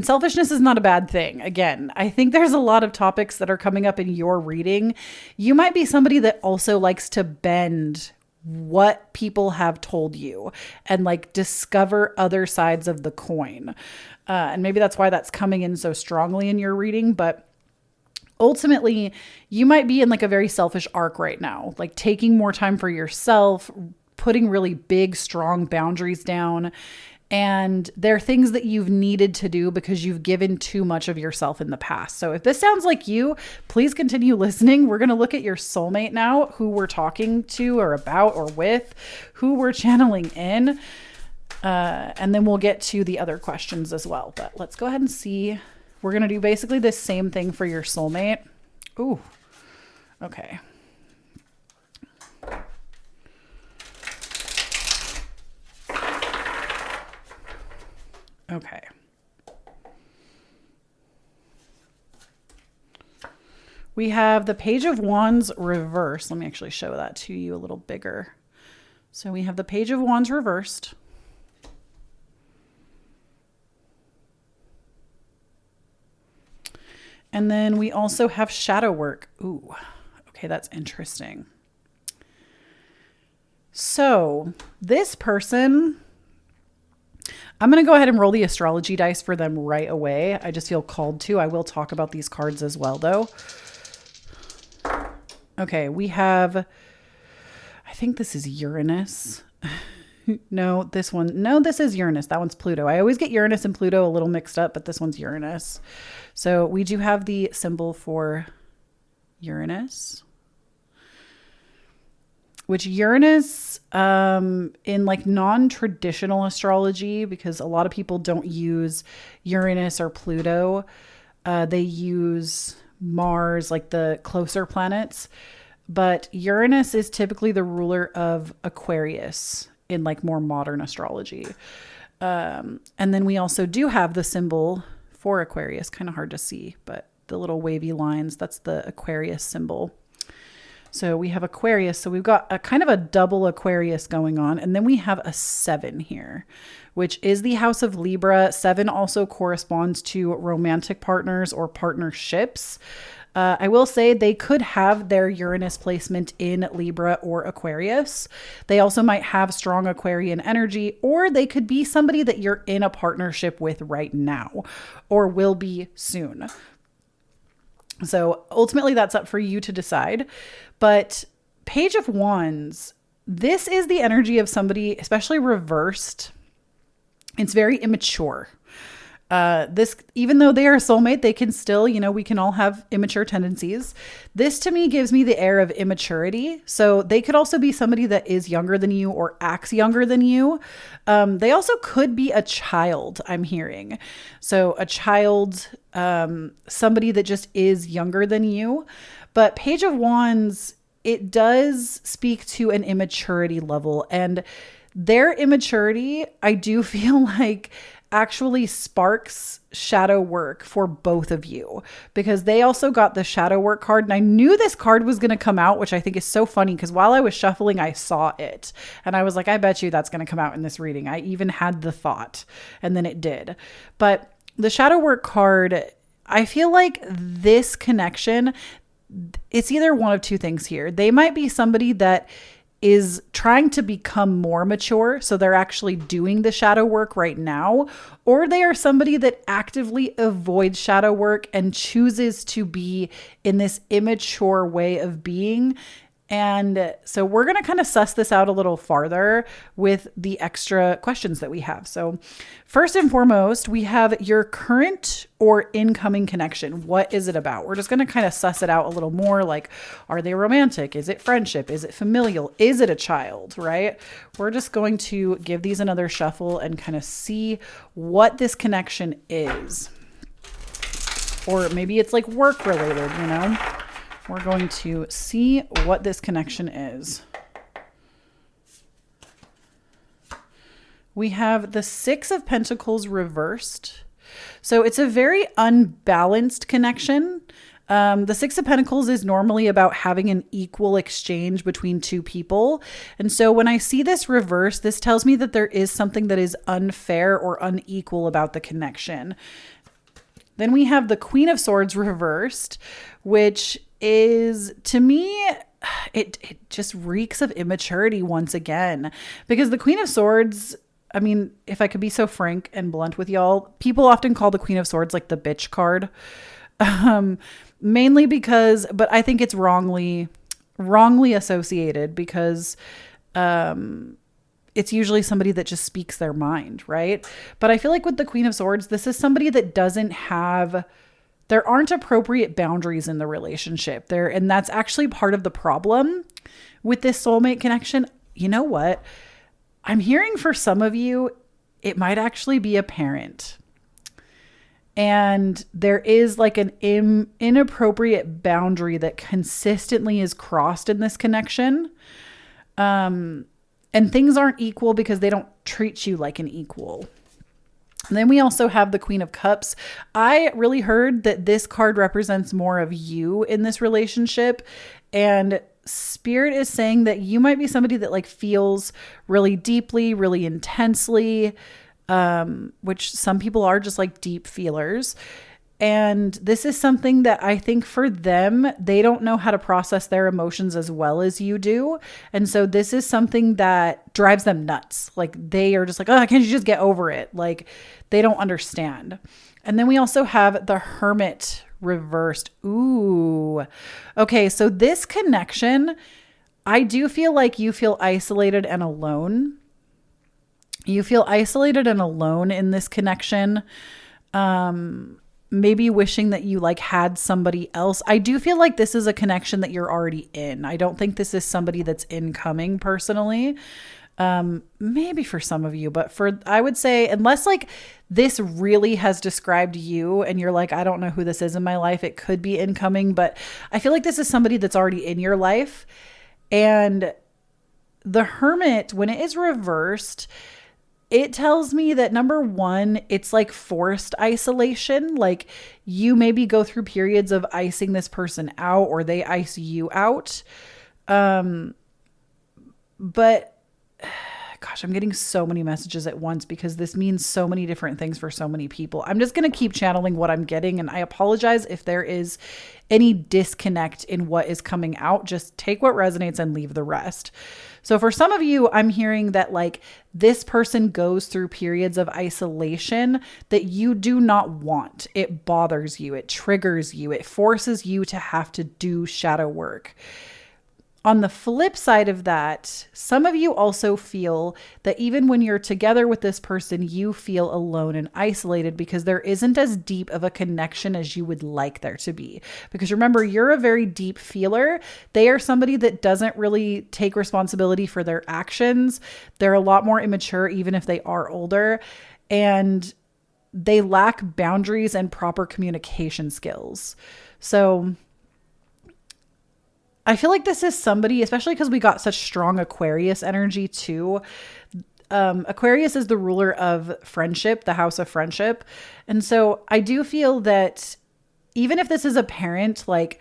S1: selfishness is not a bad thing. Again, I think there's a lot of topics that are coming up in your reading. You might be somebody that also likes to bend what people have told you and like discover other sides of the coin. And maybe that's why that's coming in so strongly in your reading. But ultimately, you might be in like a very selfish arc right now, like taking more time for yourself, putting really big, strong boundaries down. And they're things that you've needed to do because you've given too much of yourself in the past. So if this sounds like you, please continue listening. We're going to look at your soulmate now, who we're talking to or about or with, who we're channeling in. And then we'll get to the other questions as well. But let's go ahead and see. We're going to do basically the same thing for your soulmate. Ooh, okay. Okay. We have the Page of Wands reversed. Let me actually show that to you a little bigger. So we have the Page of Wands reversed. And then we also have shadow work. Ooh, okay, that's interesting. So this person, I'm going to go ahead and roll the astrology dice for them right away. I just feel called to. I will talk about these cards as well, though. Okay, we have, I think this is Uranus. No, this one. No, this is Uranus. That one's Pluto. I always get Uranus and Pluto a little mixed up, but this one's Uranus. So we do have the symbol for Uranus. Which Uranus, in like non-traditional astrology, because a lot of people don't use Uranus or Pluto, they use Mars, like the closer planets. But Uranus is typically the ruler of Aquarius in like more modern astrology. And then we also do have the symbol for Aquarius, kind of hard to see, but the little wavy lines, that's the Aquarius symbol. So we have Aquarius. So we've got a kind of a double Aquarius going on. And then we have a 7 here, which is the house of Libra. 7 also corresponds to romantic partners or partnerships. I will say they could have their Uranus placement in Libra or Aquarius. They also might have strong Aquarian energy, or they could be somebody that you're in a partnership with right now or will be soon. So ultimately that's up for you to decide. But Page of Wands, this is the energy of somebody, especially reversed. It's very immature. This, even though they are a soulmate, they can still, you know, we can all have immature tendencies. This to me gives me the air of immaturity. So they could also be somebody that is younger than you or acts younger than you. They also could be a child, I'm hearing. So a child, somebody that just is younger than you. But Page of Wands, it does speak to an immaturity level, and their immaturity, I do feel like actually sparks shadow work for both of you, because they also got the shadow work card. And I knew this card was going to come out, which I think is so funny because while I was shuffling, I saw it and I was like, I bet you that's going to come out in this reading. I even had the thought, and then it did. But the shadow work card, I feel like this connection, it's either one of two things here. They might be somebody that is trying to become more mature, so they're actually doing the shadow work right now, or they are somebody that actively avoids shadow work and chooses to be in this immature way of being. And so we're going to kind of suss this out a little farther with the extra questions that we have. So first and foremost, we have your current or incoming connection. What is it about? We're just going to kind of suss it out a little more. Like, are they romantic? Is it friendship? Is it familial? Is it a child, right? We're just going to give these another shuffle and kind of see what this connection is. Or maybe it's like work related, you know? We're going to see what this connection is. We have the Six of Pentacles reversed. So it's a very unbalanced connection. The Six of Pentacles is normally about having an equal exchange between two people. And so when I see this reverse, this tells me that there is something that is unfair or unequal about the connection. Then we have the Queen of Swords reversed, which is, to me, it just reeks of immaturity once again, because the Queen of Swords, I mean, if I could be so frank and blunt with y'all, people often call the Queen of Swords like the bitch card. Mainly because, but I think it's wrongly associated because, it's usually somebody that just speaks their mind, right? But I feel like with the Queen of Swords, this is somebody that there aren't appropriate boundaries in the relationship there. And that's actually part of the problem with this soulmate connection. You know what? I'm hearing for some of you, it might actually be a parent. And there is like an inappropriate boundary that consistently is crossed in this connection. And things aren't equal because they don't treat you like an equal. And then we also have the Queen of Cups. I really heard that this card represents more of you in this relationship. And Spirit is saying that you might be somebody that like feels really deeply, really intensely, which some people are just like deep feelers. And this is something that I think for them, they don't know how to process their emotions as well as you do. And so this is something that drives them nuts. Like they are just like, oh, can't you just get over it? Like they don't understand. And then we also have the Hermit reversed. Ooh. Okay. So this connection, I do feel like you feel isolated and alone. You feel isolated and alone in this connection. Maybe wishing that you like had somebody else. I do feel like this is a connection that you're already in. I don't think this is somebody that's incoming personally. Maybe for some of you, but I would say, unless like this really has described you and you're like, I don't know who this is in my life, it could be incoming, but I feel like this is somebody that's already in your life. And the Hermit, when it is reversed, it tells me that number one, it's like forced isolation. Like you maybe go through periods of icing this person out or they ice you out. But gosh, I'm getting so many messages at once because this means so many different things for so many people. I'm just going to keep channeling what I'm getting. And I apologize if there is any disconnect in what is coming out. Just take what resonates and leave the rest. So for some of you, I'm hearing that like this person goes through periods of isolation that you do not want. It bothers you. It triggers you. It forces you to have to do shadow work. On the flip side of that, some of you also feel that even when you're together with this person, you feel alone and isolated because there isn't as deep of a connection as you would like there to be. Because remember, you're a very deep feeler. They are somebody that doesn't really take responsibility for their actions. They're a lot more immature, even if they are older. And they lack boundaries and proper communication skills. So I feel like this is somebody, especially because we got such strong Aquarius energy too. Aquarius is the ruler of friendship, the house of friendship. And so I do feel that even if this is a parent, like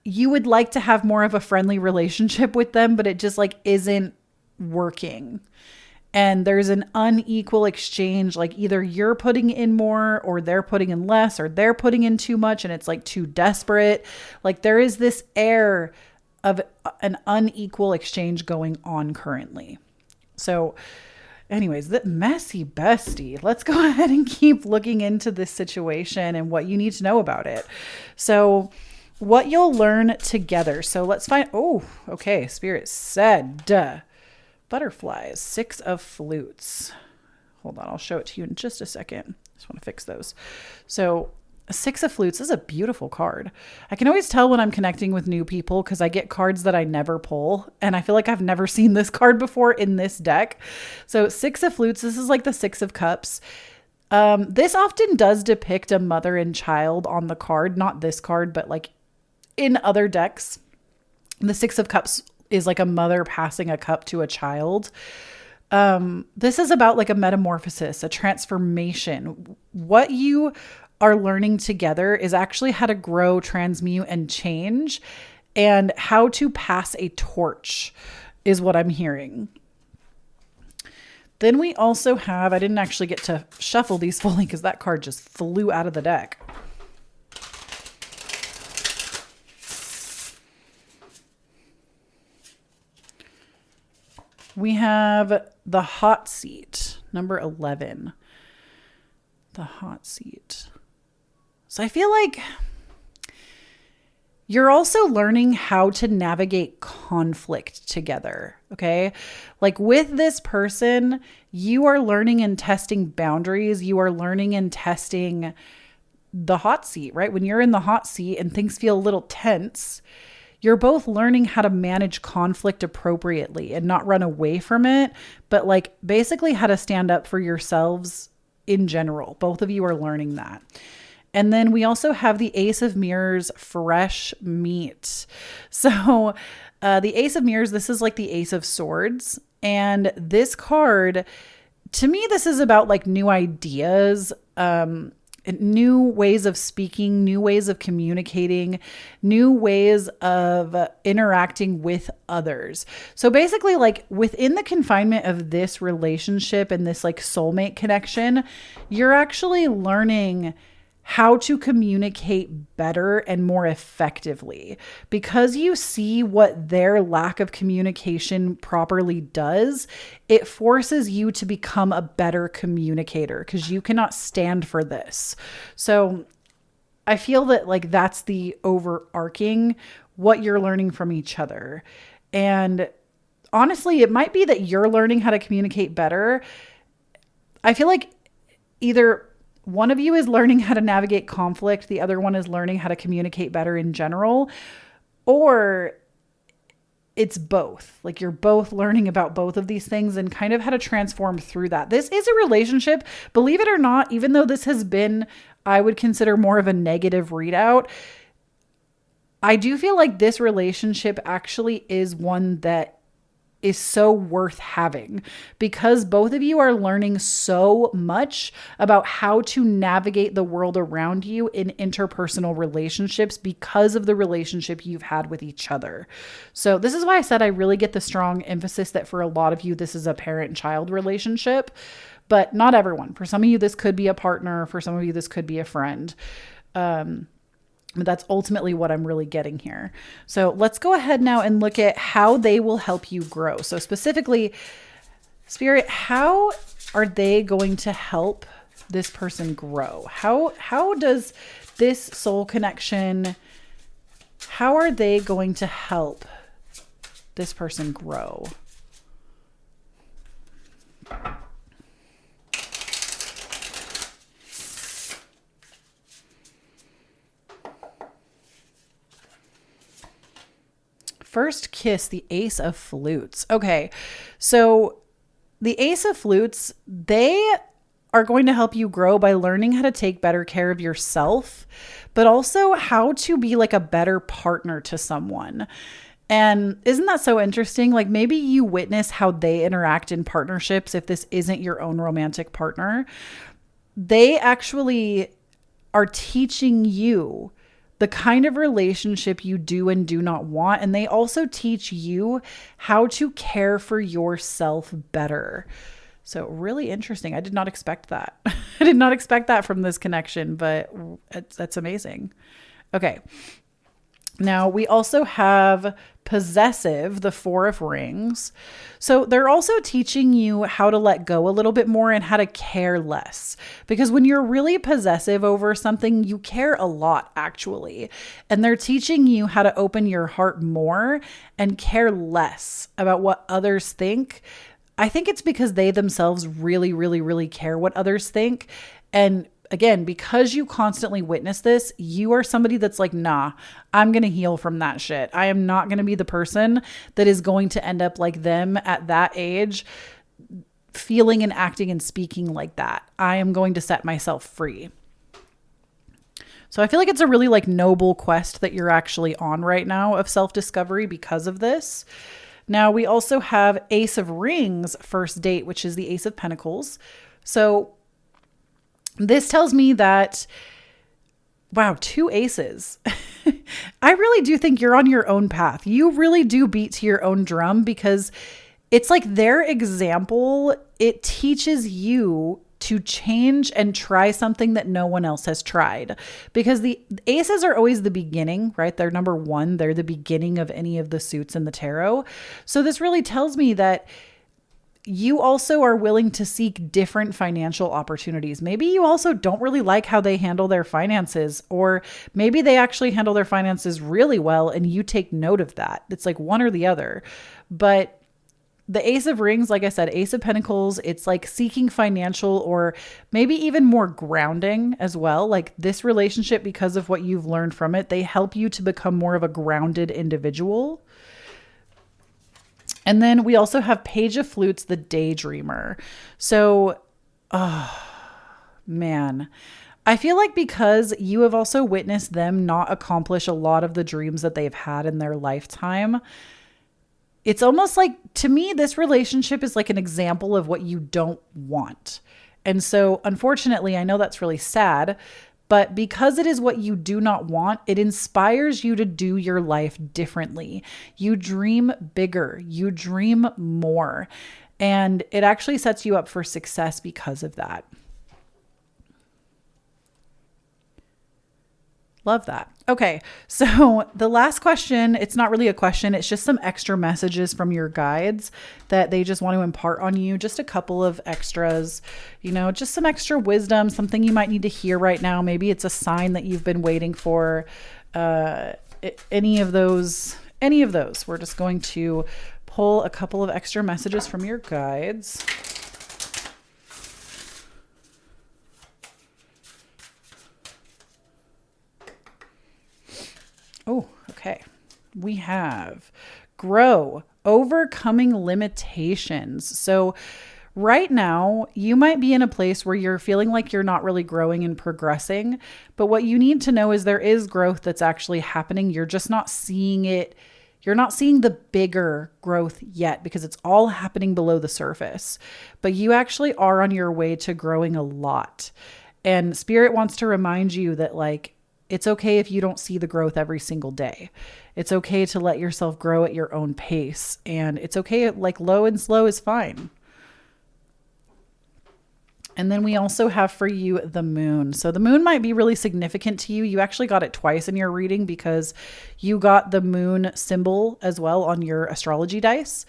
S1: you would like to have more of a friendly relationship with them, but it just like isn't working. And there's an unequal exchange, like either you're putting in more or they're putting in less or they're putting in too much and it's like too desperate. Like there is this air of an unequal exchange going on currently. So anyways, the messy bestie, let's go ahead and keep looking into this situation and what you need to know about it. So what you'll learn together. So let's find, oh, okay. Spirit said, butterflies, 6 of flutes. Hold on, I'll show it to you in just a second. Just want to fix those. So 6 of flutes is a beautiful card. I can always tell when I'm connecting with new people because I get cards that I never pull. And I feel like I've never seen this card before in this deck. So 6 of flutes, this is like the 6 of cups. This often does depict a mother and child on the card. Not this card, but like in other decks. The 6 of cups is like a mother passing a cup to a child. This is about like a metamorphosis, a transformation. What you are learning together is actually how to grow, transmute, and change, and how to pass a torch is what I'm hearing. Then we also have, I didn't actually get to shuffle these fully because that card just flew out of the deck. We have the hot seat, number 11. The hot seat. So I feel like you're also learning how to navigate conflict together, okay? Like with this person, you are learning and testing boundaries. You are learning and testing the hot seat, right? When you're in the hot seat and things feel a little tense, you're both learning how to manage conflict appropriately and not run away from it, but like basically how to stand up for yourselves in general. Both of you are learning that. And then we also have the Ace of Mirrors, fresh meat. So the Ace of Mirrors, this is like the Ace of Swords. And this card, to me, this is about like new ideas, new ways of speaking, new ways of communicating, new ways of interacting with others. So basically, like within the confinement of this relationship and this like soulmate connection, you're actually learning how to communicate better and more effectively because you see what their lack of communication properly does. It forces you to become a better communicator because you cannot stand for this. So I feel that like that's the overarching what you're learning from each other. And honestly, it might be that you're learning how to communicate better. I feel like either one of you is learning how to navigate conflict. The other one is learning how to communicate better in general, or it's both. Like you're both learning about both of these things and kind of how to transform through that. This is a relationship, believe it or not, even though this has been, I would consider more of a negative readout. I do feel like this relationship actually is one that is so worth having because both of you are learning so much about how to navigate the world around you in interpersonal relationships because of the relationship you've had with each other. So this is why I said I really get the strong emphasis that for a lot of you, this is a parent-child relationship, but not everyone. For some of you, this could be a partner. For some of you, this could be a friend. But that's ultimately what I'm really getting here. So let's go ahead now and look at how they will help you grow. So specifically, Spirit, how are they going to help this person grow? How does this soul connection, how are they going to help this person grow? First kiss, the Ace of Flutes. Okay, so the Ace of Flutes, they are going to help you grow by learning how to take better care of yourself, but also how to be like a better partner to someone. And isn't that so interesting? Like maybe you witness how they interact in partnerships if this isn't your own romantic partner. They actually are teaching you the kind of relationship you do and do not want. And they also teach you how to care for yourself better. So really interesting. I did not expect that. I did not expect that from this connection, but that's amazing. Okay. Now we also have possessive, the Four of Rings. So they're also teaching you how to let go a little bit more and how to care less. Because when you're really possessive over something, you care a lot actually. And they're teaching you how to open your heart more and care less about what others think. I think it's because they themselves really, really, really care what others think. And again, because you constantly witness this, you are somebody that's like, nah, I'm going to heal from that shit. I am not going to be the person that is going to end up like them at that age, feeling and acting and speaking like that. I am going to set myself free. So I feel like it's a really like noble quest that you're actually on right now of self-discovery because of this. Now we also have Ace of Rings first date, which is the Ace of Pentacles. So this tells me that, wow, 2 aces. I really do think you're on your own path. You really do beat to your own drum, because it's like their example, it teaches you to change and try something that no one else has tried, because the aces are always the beginning, right? They're number 1. They're the beginning of any of the suits in the tarot. So this really tells me that you also are willing to seek different financial opportunities. Maybe you also don't really like how they handle their finances, or maybe they actually handle their finances really well and you take note of that. It's like one or the other. But the Ace of Rings, like I said, Ace of Pentacles, it's like seeking financial or maybe even more grounding as well. Like this relationship, because of what you've learned from it, they help you to become more of a grounded individual. And then we also have Page of Flutes, the Daydreamer. So, oh man, I feel like because you have also witnessed them not accomplish a lot of the dreams that they've had in their lifetime, it's almost like, to me, this relationship is like an example of what you don't want. And so, unfortunately, I know that's really sad, but because it is what you do not want, it inspires you to do your life differently. You dream bigger, you dream more, and it actually sets you up for success because of that. Love that. Okay, so the last question, it's not really a question, it's just some extra messages from your guides that they just want to impart on you. Just a couple of extras, you know, just some extra wisdom, something you might need to hear right now. Maybe it's a sign that you've been waiting for. Any of those. We're just going to pull a couple of extra messages from your guides. Oh, okay. We have grow, overcoming limitations. So right now, you might be in a place where you're feeling like you're not really growing and progressing. But what you need to know is there is growth that's actually happening. You're just not seeing it. You're not seeing the bigger growth yet because it's all happening below the surface. But you actually are on your way to growing a lot. And Spirit wants to remind you that, like, it's okay if you don't see the growth every single day. It's okay to let yourself grow at your own pace. And it's okay, like low and slow is fine. And then we also have for you the moon. So the moon might be really significant to you. You actually got it twice in your reading because you got the moon symbol as well on your astrology dice.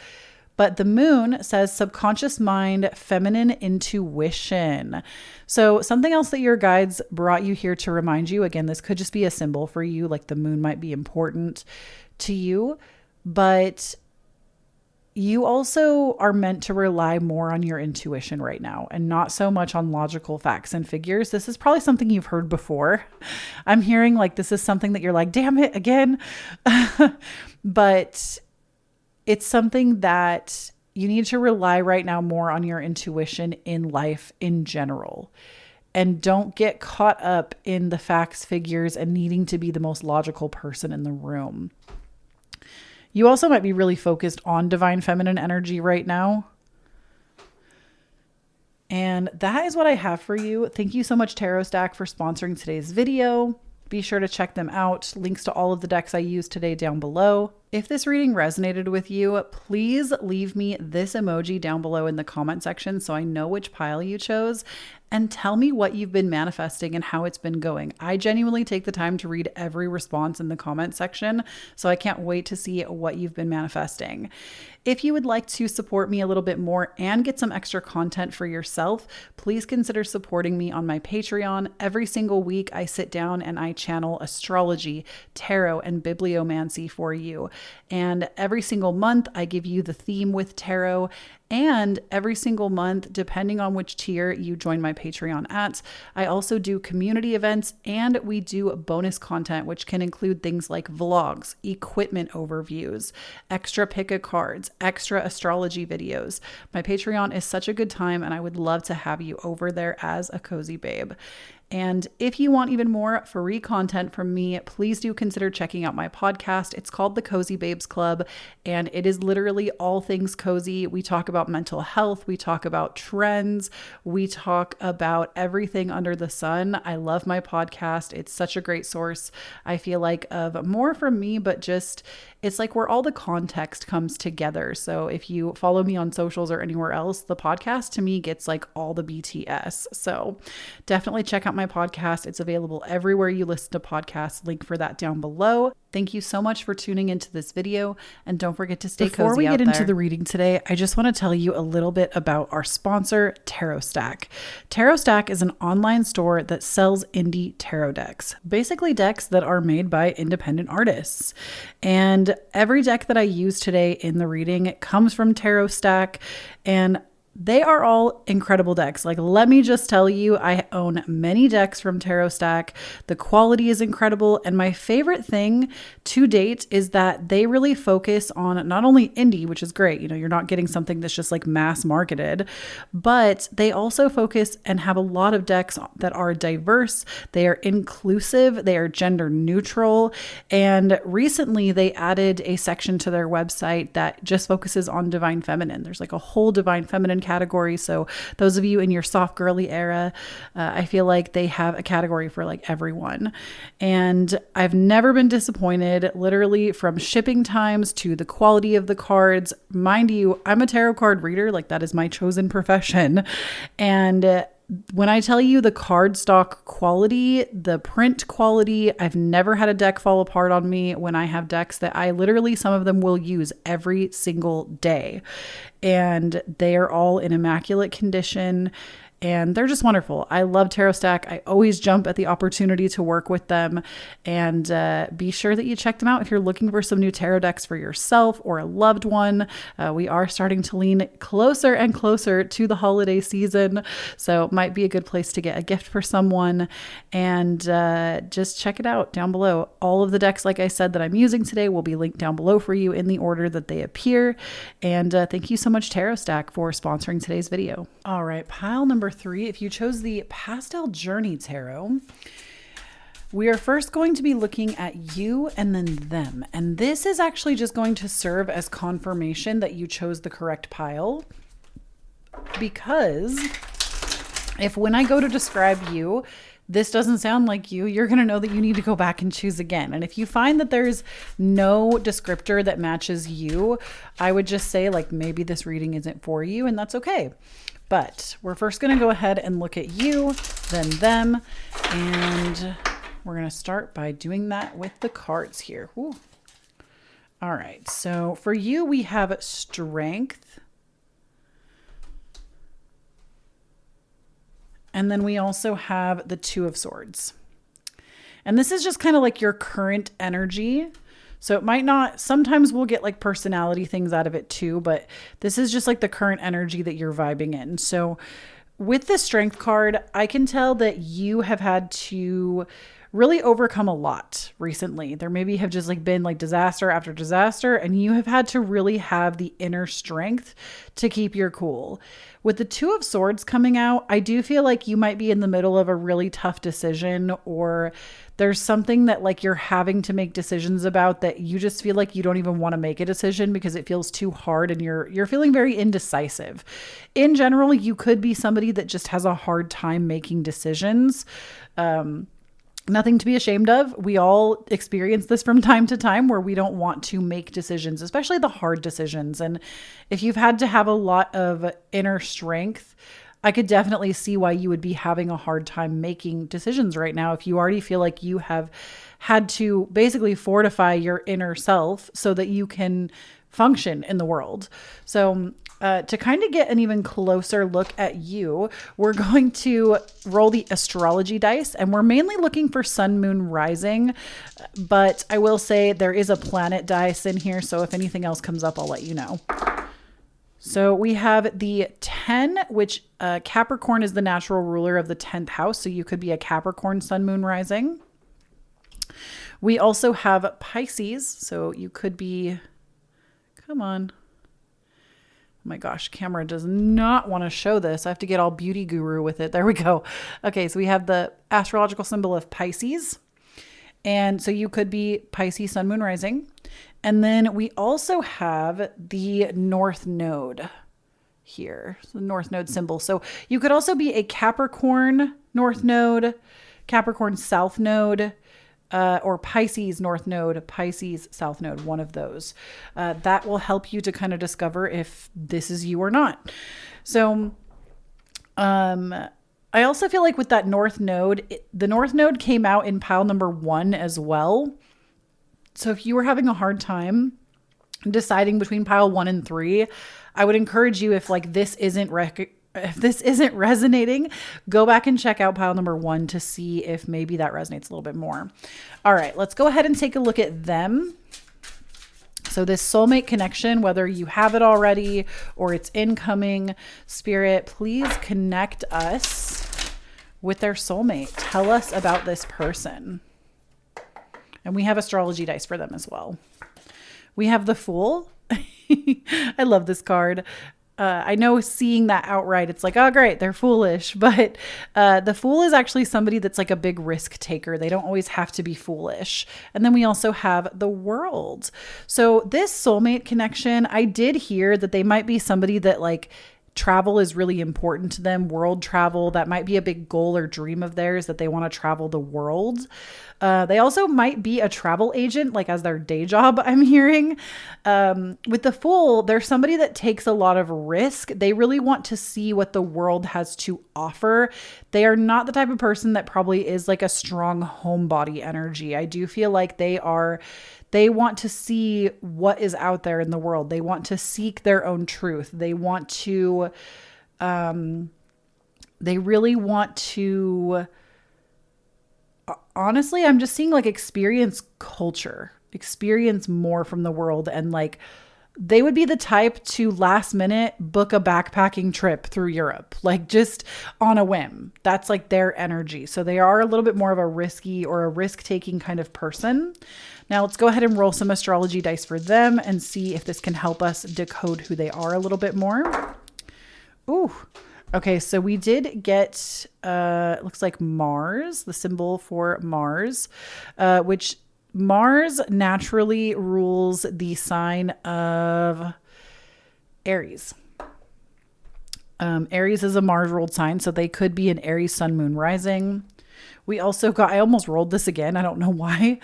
S1: But the moon says subconscious mind, feminine intuition. So something else that your guides brought you here to remind you, again, this could just be a symbol for you, like the moon might be important to you, but you also are meant to rely more on your intuition right now and not so much on logical facts and figures. This is probably something you've heard before. I'm hearing like this is something that you're like, damn it, again. But it's something that you need to rely right now more on your intuition in life in general. And don't get caught up in the facts, figures, and needing to be the most logical person in the room. You also might be really focused on divine feminine energy right now. And that is what I have for you. Thank you so much, Tarot Stack, for sponsoring today's video. Be sure to check them out. Links to all of the decks I used today down below. If this reading resonated with you, please leave me this emoji down below in the comment section so I know which pile you chose, and tell me what you've been manifesting and how it's been going. I genuinely take the time to read every response in the comment section, so I can't wait to see what you've been manifesting. If you would like to support me a little bit more and get some extra content for yourself, please consider supporting me on my Patreon. Every single week, I sit down and I channel astrology, tarot, and bibliomancy for you. And every single month, I give you the theme with tarot And every single month, depending on which tier you join my Patreon at, I also do community events and we do bonus content, which can include things like vlogs, equipment overviews, extra pick a cards, extra astrology videos. My Patreon is such a good time and I would love to have you over there as a cozy babe. And if you want even more free content from me, please do consider checking out my podcast. It's called The Cozy Babes Club, and it is literally all things cozy. We talk about mental health. We talk about trends. We talk about everything under the sun. I love my podcast. It's such a great source, I feel like, of more from me, but just it's like where all the context comes together. So if you follow me on socials or anywhere else, the podcast to me gets like all the BTS. So definitely check out my podcast. It's available everywhere you listen to podcasts. Link for that down below. Thank you so much for tuning into this video, and don't forget to stay cozy out there. Before we get into the reading today, I just want to tell you a little bit about our sponsor, Tarot Stack. Tarot Stack is an online store that sells indie tarot decks, basically decks that are made by independent artists. And every deck that I use today in the reading comes from Tarot Stack, and they are all incredible decks. Like, let me just tell you, I own many decks from Tarot Stack. The quality is incredible. And my favorite thing to date is that they really focus on not only indie, which is great. You know, you're not getting something that's just like mass marketed, but they also focus and have a lot of decks that are diverse. They are inclusive. They are gender neutral. And recently they added a section to their website that just focuses on divine feminine. There's like a whole divine feminine category. So those of you in your soft girly era, I feel like they have a category for like everyone. And I've never been disappointed, literally, from shipping times to the quality of the cards. Mind you, I'm a tarot card reader. Like, that is my chosen profession. And when I tell you the cardstock quality, the print quality, I've never had a deck fall apart on me when I have decks that I literally, some of them will use every single day. And they are all in immaculate condition. And they're just wonderful. I love Tarot Stack. I always jump at the opportunity to work with them. And be sure that you check them out if you're looking for some new tarot decks for yourself or a loved one. We are starting to lean closer and closer to the holiday season. So it might be a good place to get a gift for someone. And just check it out down below. All of the decks, like I said, that I'm using today will be linked down below for you in the order that they appear. And thank you so much, Tarot Stack, for sponsoring today's video. All right, pile number 3, if you chose the Pastel Journey Tarot, we are first going to be looking at you and then them. And this is actually just going to serve as confirmation that you chose the correct pile. Because if when I go to describe you, this doesn't sound like you, you're going to know that you need to go back and choose again. And if you find that there's no descriptor that matches you, I would just say, like, maybe this reading isn't for you, and that's okay. But we're first going to go ahead and look at you, then them, and we're going to start by doing that with the cards here. Ooh. All right, so for you, we have Strength. And then we also have the Two of Swords. And this is just kind of like your current energy. So it might not, sometimes we'll get like personality things out of it too, but this is just like the current energy that you're vibing in. So with the Strength card, I can tell that you have had to really overcome a lot recently. There maybe have just like been like disaster after disaster, and you have had to really have the inner strength to keep your cool. With the Two of Swords coming out, I do feel like you might be in the middle of a really tough decision, or there's something that like you're having to make decisions about that you just feel like you don't even want to make a decision because it feels too hard and you're feeling very indecisive. In general, you could be somebody that just has a hard time making decisions. Nothing to be ashamed of. We all experience this from time to time where we don't want to make decisions, especially the hard decisions. And if you've had to have a lot of inner strength, I could definitely see why you would be having a hard time making decisions right now if you already feel like you have had to basically fortify your inner self so that you can function in the world. So to kind of get an even closer look at you, we're going to roll the astrology dice, and we're mainly looking for sun, moon, rising. But I will say there is a planet dice in here, so if anything else comes up, I'll let you know. So we have the 10, which Capricorn is the natural ruler of the 10th house. So you could be a Capricorn sun, moon, rising. We also have Pisces. So you could be, come on. Oh my gosh, camera does not want to show this. I have to get all beauty guru with it. There we go. Okay, so we have the astrological symbol of Pisces. And so you could be Pisces, sun, moon, rising. And then we also have the North Node here, so the North Node symbol. So you could also be a Capricorn North Node, Capricorn South Node, or Pisces North Node, Pisces South Node, one of those. That will help you to kind of discover if this is you or not. So I also feel like with that North Node, the North Node came out in pile number 1 as well. So if you were having a hard time deciding between pile 1 and 3, I would encourage you, if like this isn't resonating, go back and check out pile number 1 to see if maybe that resonates a little bit more. All right, let's go ahead and take a look at them. So this soulmate connection, whether you have it already or it's incoming, Spirit, please connect us with their soulmate. Tell us about this person. And we have astrology dice for them as well. We have the Fool. I love this card. I know seeing that outright, it's like, oh, great, they're foolish. But the Fool is actually somebody that's like a big risk taker. They don't always have to be foolish. And then we also have the World. So this soulmate connection, I did hear that they might be somebody that like travel is really important to them. World travel, that might be a big goal or dream of theirs, that they want to travel the world. They also might be a travel agent, like as their day job, I'm hearing. With the Fool, they're somebody that takes a lot of risk. They really want to see what the world has to offer. They are not the type of person that probably is like a strong homebody energy. I do feel like they want to see what is out there in the world. They want to seek their own truth. They want to, they really want to, honestly, I'm just seeing like experience culture, experience more from the world. And like, they would be the type to last minute book a backpacking trip through Europe, like just on a whim. That's like their energy. So they are a little bit more of a risky or a risk-taking kind of person. Now let's go ahead and roll some astrology dice for them and see if this can help us decode who they are a little bit more. Ooh. Okay, so we did get, it looks like Mars, the symbol for Mars, which Mars naturally rules the sign of Aries. Aries is a Mars-ruled sign, so they could be an Aries sun, moon, rising. We also got, I almost rolled this again. I don't know why.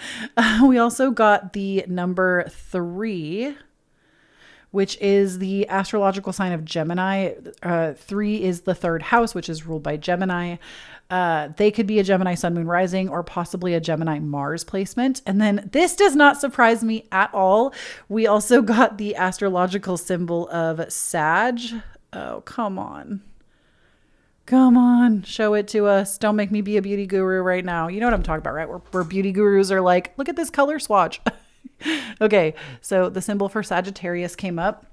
S1: We also got the number 3, which is the astrological sign of Gemini. 3 is the 3rd house, which is ruled by Gemini. They could be a Gemini sun, moon, rising, or possibly a Gemini Mars placement. And then this does not surprise me at all. We also got the astrological symbol of Sag. Oh, come on. Come on, show it to us. Don't make me be a beauty guru right now. You know what I'm talking about, right? Where beauty gurus are like, look at this color swatch. Okay, so the symbol for Sagittarius came up.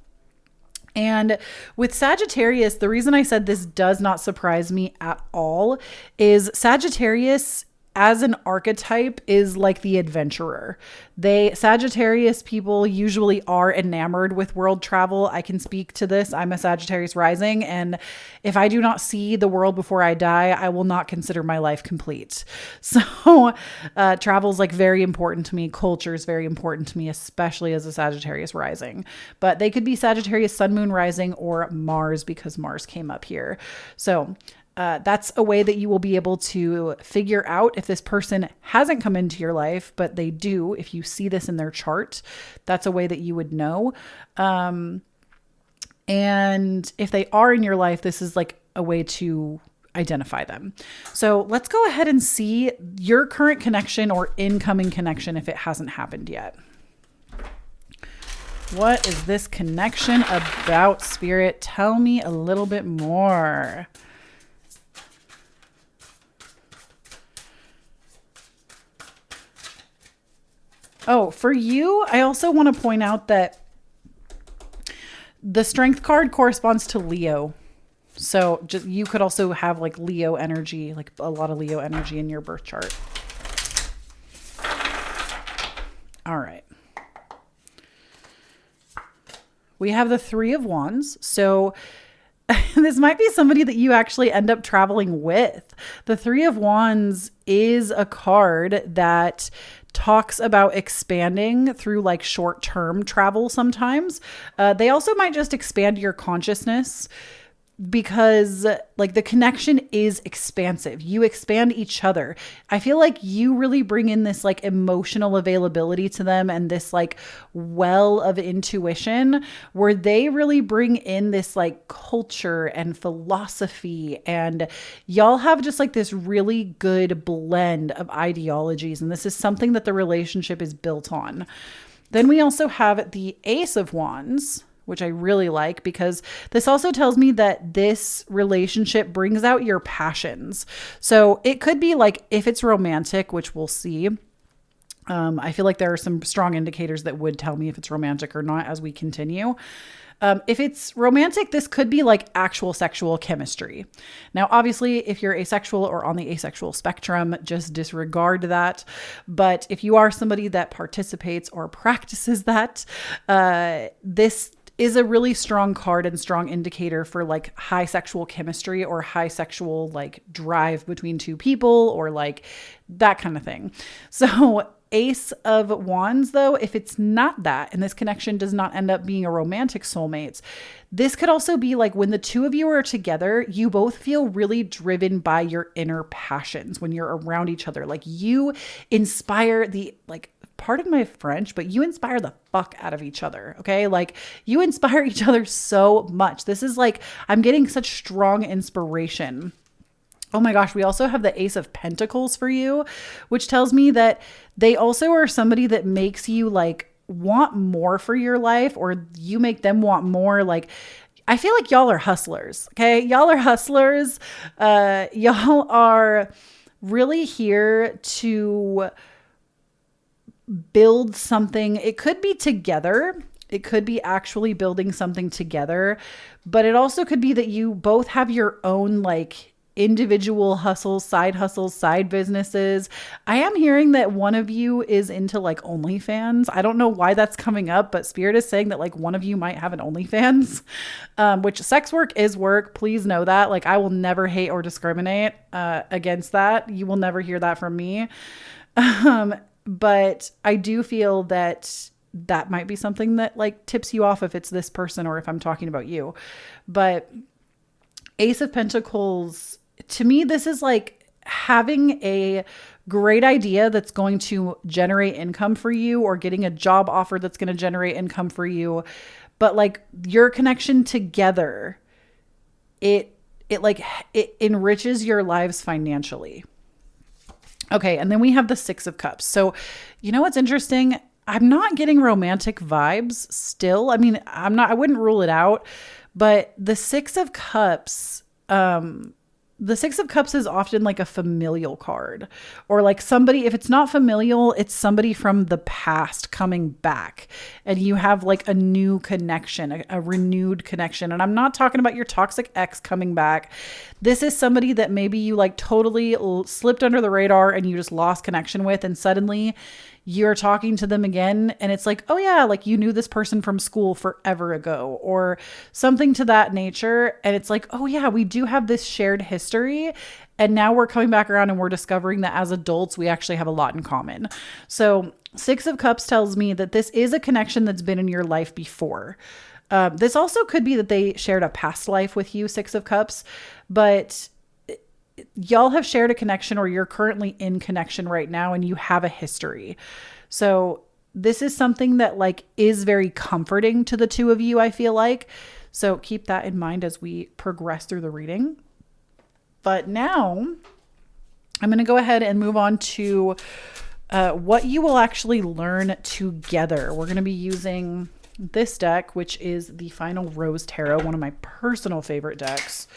S1: And with Sagittarius, the reason I said this does not surprise me at all is Sagittarius as an archetype is like the adventurer. Sagittarius people usually are enamored with world travel. I can speak to this. I'm a Sagittarius rising, and if I do not see the world before I die, I will not consider my life complete. So travel is like very important to me. Culture is very important to me, especially as a Sagittarius rising. But they could be Sagittarius sun, moon, rising, or Mars, because Mars came up here. So that's a way that you will be able to figure out if this person hasn't come into your life, but they do. If you see this in their chart, that's a way that you would know. And if they are in your life, this is like a way to identify them. So let's go ahead and see your current connection or incoming connection if it hasn't happened yet. What is this connection about, Spirit? Tell me a little bit more. Oh, for you, I also want to point out that The Strength card corresponds to Leo. So just, you could also have like Leo energy, like a lot of Leo energy in your birth chart. All right. We have the Three of Wands. So this might be somebody that you actually end up traveling with. The Three of Wands is a card that talks about expanding through like short-term travel sometimes. They also might just expand your consciousness, because like the connection is expansive. You expand each other. I feel like you really bring in this like emotional availability to them and this like well of intuition, where they really bring in this like culture and philosophy, and y'all have just like this really good blend of ideologies. And this is something that the relationship is built on. Then we also have the Ace of Wands, which I really like, because this also tells me that this relationship brings out your passions. So it could be like, if it's romantic, which we'll see, I feel like there are some strong indicators that would tell me if it's romantic or not as we continue. If it's romantic, this could be like actual sexual chemistry. Now, obviously, if you're asexual or on the asexual spectrum, just disregard that. But if you are somebody that participates or practices that, this is a really strong card and strong indicator for like high sexual chemistry or high sexual like drive between two people, or like that kind of thing. So Ace of Wands, though, if it's not that, and this connection does not end up being a romantic soulmates, this could also be like when the two of you are together, you both feel really driven by your inner passions when you're around each other. Like you inspire the, like, pardon my French, but you inspire the fuck out of each other. Okay. Like you inspire each other so much. This is like, I'm getting such strong inspiration. Oh my gosh. We also have the Ace of Pentacles for you, which tells me that they also are somebody that makes you like want more for your life, or you make them want more. Like, I feel like y'all are hustlers. Okay. Y'all are hustlers. Y'all are really here to build something. It could be together. It could be actually building something together, but it also could be that you both have your own like individual hustles, side businesses. I am hearing that one of you is into like OnlyFans. I don't know why that's coming up, but Spirit is saying that like one of you might have an OnlyFans, which sex work is work. Please know that. Like I will never hate or discriminate against that. You will never hear that from me. But I do feel that that might be something that like tips you off if it's this person or if I'm talking about you. But Ace of Pentacles, to me, this is like having a great idea that's going to generate income for you, or getting a job offer that's going to generate income for you. But like your connection together, it enriches your lives financially. Okay. And then we have the Six of Cups. So, you know, what's interesting? I'm not getting romantic vibes still. I mean, I wouldn't rule it out, but the Six of Cups, is often like a familial card, or like somebody, if it's not familial, it's somebody from the past coming back, and you have like a new connection, a renewed connection. And I'm not talking about your toxic ex coming back. This is somebody that maybe you like totally slipped under the radar and you just lost connection with, and suddenly you're talking to them again, and it's like, oh yeah, like you knew this person from school forever ago, or something to that nature. And it's like, oh yeah, we do have this shared history. And now we're coming back around and we're discovering that as adults, we actually have a lot in common. So Six of Cups tells me that this is a connection that's been in your life before. This also could be that they shared a past life with you, Six of Cups, but y'all have shared a connection, or you're currently in connection right now and you have a history. So this is something that like is very comforting to the two of you, I feel like. So keep that in mind as we progress through the reading. But now I'm going to go ahead and move on to what you will actually learn together. We're going to be using this deck, which is the Final Rose Tarot, one of my personal favorite decks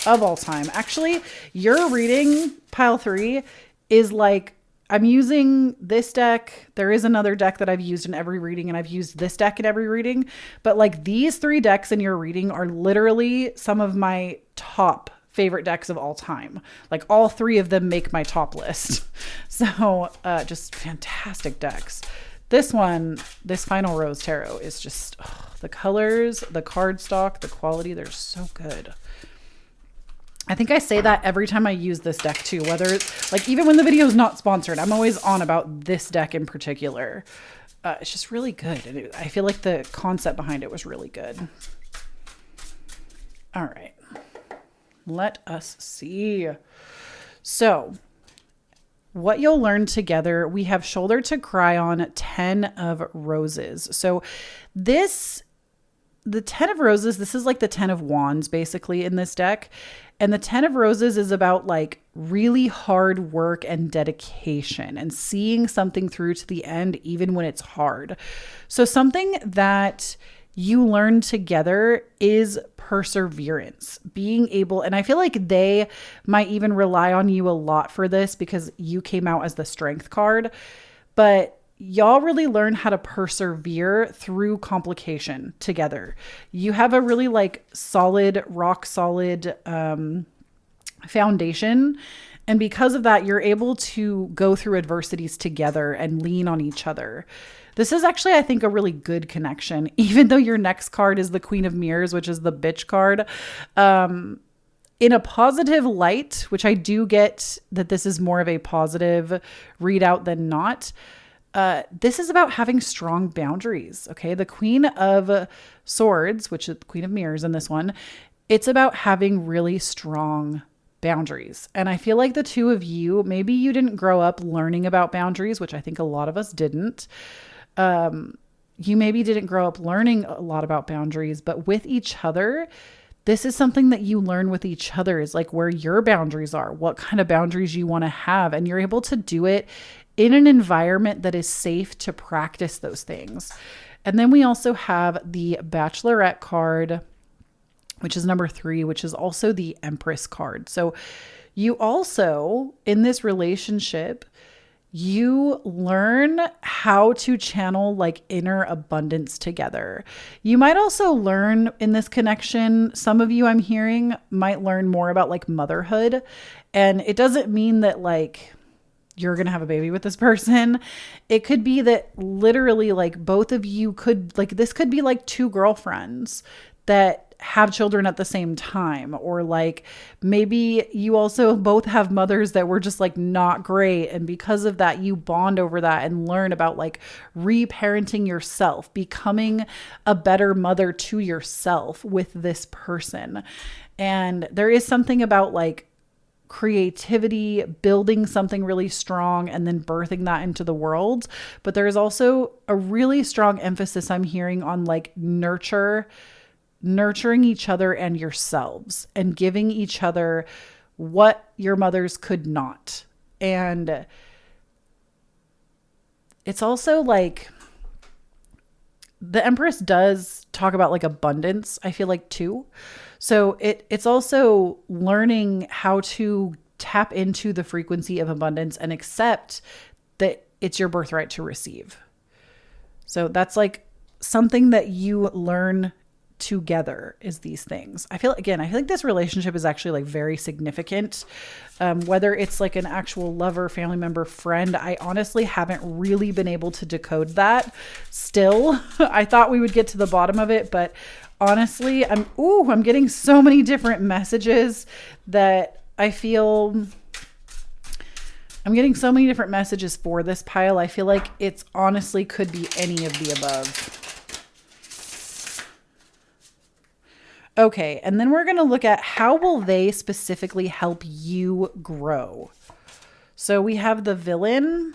S1: of all time. Actually, your reading, pile 3, is like, I'm using this deck. There is another deck that I've used in every reading, and I've used this deck in every reading. But like these 3 decks in your reading are literally some of my top favorite decks of all time. Like all 3 of them make my top list. So just fantastic decks. This one, this Final Rose Tarot is just the colors, the cardstock, the quality, they're so good. I think I say that every time I use this deck too, whether it's like, even when the video is not sponsored, I'm always on about this deck in particular. It's just really good. And I feel like the concept behind it was really good. All right. Let us see. So what you'll learn together, we have Shoulder to Cry On, 10 of Roses. So the 10 of Roses, this is like the 10 of Wands basically in this deck. And the 10 of Roses is about like really hard work and dedication and seeing something through to the end, even when it's hard. So something that you learn together is perseverance, being able, and I feel like they might even rely on you a lot for this because you came out as the Strength card, but y'all really learn how to persevere through complication together. You have a really like solid, rock solid foundation. And because of that, you're able to go through adversities together and lean on each other. This is actually, I think, a really good connection, even though your next card is the Queen of Mirrors, which is the bitch card. In a positive light, which I do get that this is more of a positive readout than not. This is about having strong boundaries. Okay. The Queen of Swords, which is the Queen of Mirrors in this one, it's about having really strong boundaries. And I feel like the 2 of you, maybe you didn't grow up learning about boundaries, which I think a lot of us didn't. You maybe didn't grow up learning a lot about boundaries, but with each other, this is something that you learn with each other, is like where your boundaries are, what kind of boundaries you want to have. And you're able to do it in an environment that is safe to practice those things. And then we also have the Bachelorette card, which is number 3, which is also the Empress card. So you also, in this relationship, you learn how to channel like inner abundance together. You might also learn in this connection, some of you I'm hearing might learn more about like motherhood. And it doesn't mean that like you're going to have a baby with this person. It could be that literally like both of you could, like this could be like 2 girlfriends that have children at the same time, or like maybe you also both have mothers that were just like not great, and because of that you bond over that and learn about like reparenting yourself, becoming a better mother to yourself with this person. And there is something about like creativity, building something really strong and then birthing that into the world. But there is also a really strong emphasis I'm hearing on like nurturing each other and yourselves, and giving each other what your mothers could not. And it's also like the Empress does talk about like abundance, I feel like too. So it's also learning how to tap into the frequency of abundance and accept that it's your birthright to receive. So that's like something that you learn together, is these things. I feel like this relationship is actually like very significant. Whether it's like an actual lover, family member, friend, I honestly haven't really been able to decode that still. I thought we would get to the bottom of it, but honestly, I'm getting so many different messages that I feel I'm getting so many different messages for this pile. I feel like it's honestly could be any of the above. Okay, and then we're going to look at how will they specifically help you grow. So we have the Villain.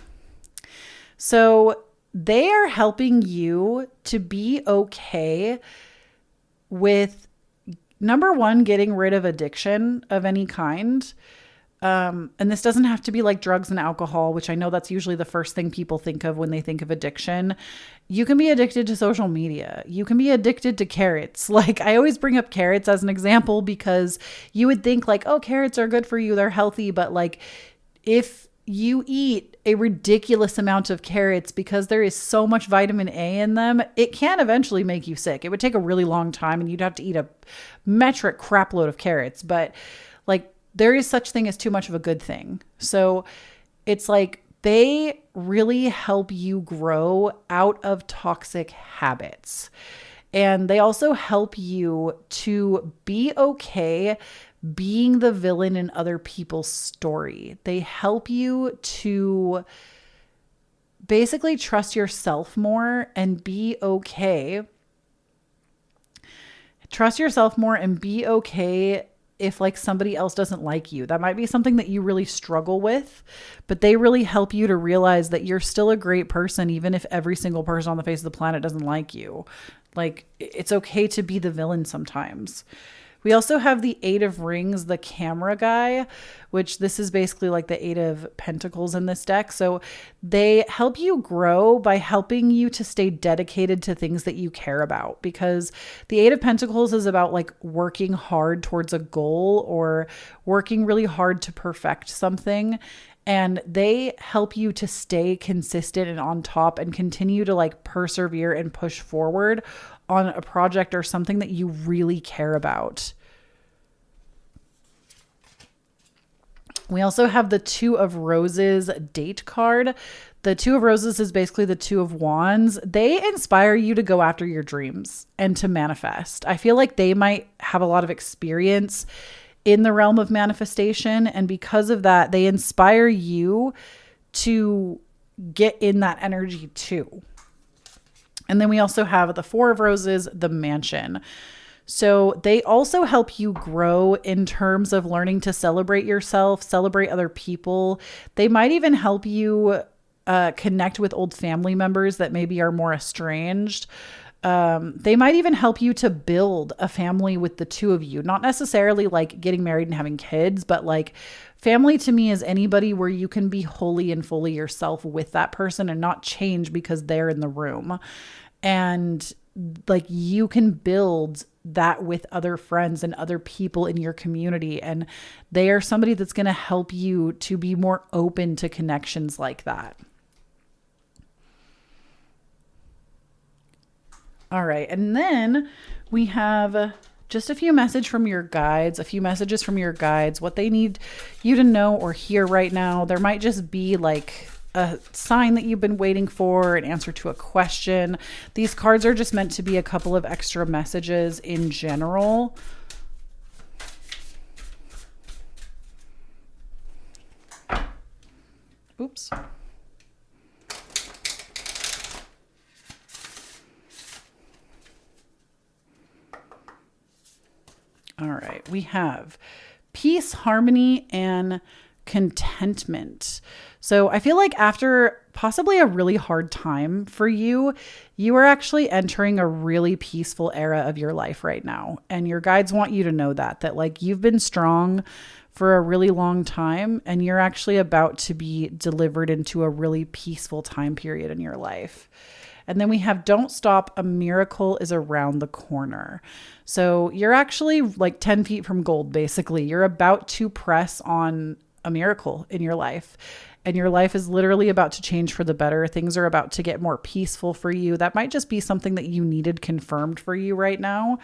S1: So they are helping you to be okay with, number 1, getting rid of addiction of any kind. And this doesn't have to be like drugs and alcohol, which I know that's usually the first thing people think of when they think of addiction. You can be addicted to social media. You can be addicted to carrots. Like I always bring up carrots as an example because you would think like, oh, carrots are good for you. They're healthy. But like if you eat a ridiculous amount of carrots because there is so much vitamin A in them, it can eventually make you sick. It would take a really long time and you'd have to eat a metric crap load of carrots, but like there is such thing as too much of a good thing. So it's like they really help you grow out of toxic habits. And they also help you to be okay being the villain in other people's story. They help you to basically trust yourself more and be okay. Trust yourself more and be okay if like somebody else doesn't like you. That might be something that you really struggle with, but they really help you to realize that you're still a great person, even if every single person on the face of the planet doesn't like you. Like, it's okay to be the villain sometimes. We also have the Eight of Rings, the camera guy, which this is basically like the Eight of Pentacles in this deck. So they help you grow by helping you to stay dedicated to things that you care about, because the Eight of Pentacles is about like working hard towards a goal or working really hard to perfect something. And they help you to stay consistent and on top and continue to like persevere and push forward on a project or something that you really care about. We also have the Two of Roses date card. The Two of Roses is basically the Two of Wands. They inspire you to go after your dreams and to manifest. I feel like they might have a lot of experience in the realm of manifestation. And because of that, they inspire you to get in that energy too. And then we also have the Four of Roses, the Mansion. So they also help you grow in terms of learning to celebrate yourself, celebrate other people. They might even help you connect with old family members that maybe are more estranged. They might even help you to build a family with the two of you, not necessarily like getting married and having kids, but like family to me is anybody where you can be wholly and fully yourself with that person and not change because they're in the room. And like you can build that with other friends and other people in your community. And they are somebody that's going to help you to be more open to connections like that. All right. And then we have just a few messages from your guides, what they need you to know or hear right now. There might just be like a sign that you've been waiting for, an answer to a question. These cards are just meant to be a couple of extra messages in general. Oops. All right, we have peace, harmony, and contentment. So I feel like after possibly a really hard time for you, you are actually entering a really peaceful era of your life right now. And your guides want you to know that like you've been strong for a really long time and you're actually about to be delivered into a really peaceful time period in your life. And then we have don't stop, a miracle is around the corner. So you're actually like 10 feet from gold, basically. You're about to press on a miracle in your life. And your life is literally about to change for the better. Things are about to get more peaceful for you. That might just be something that you needed confirmed for you right now.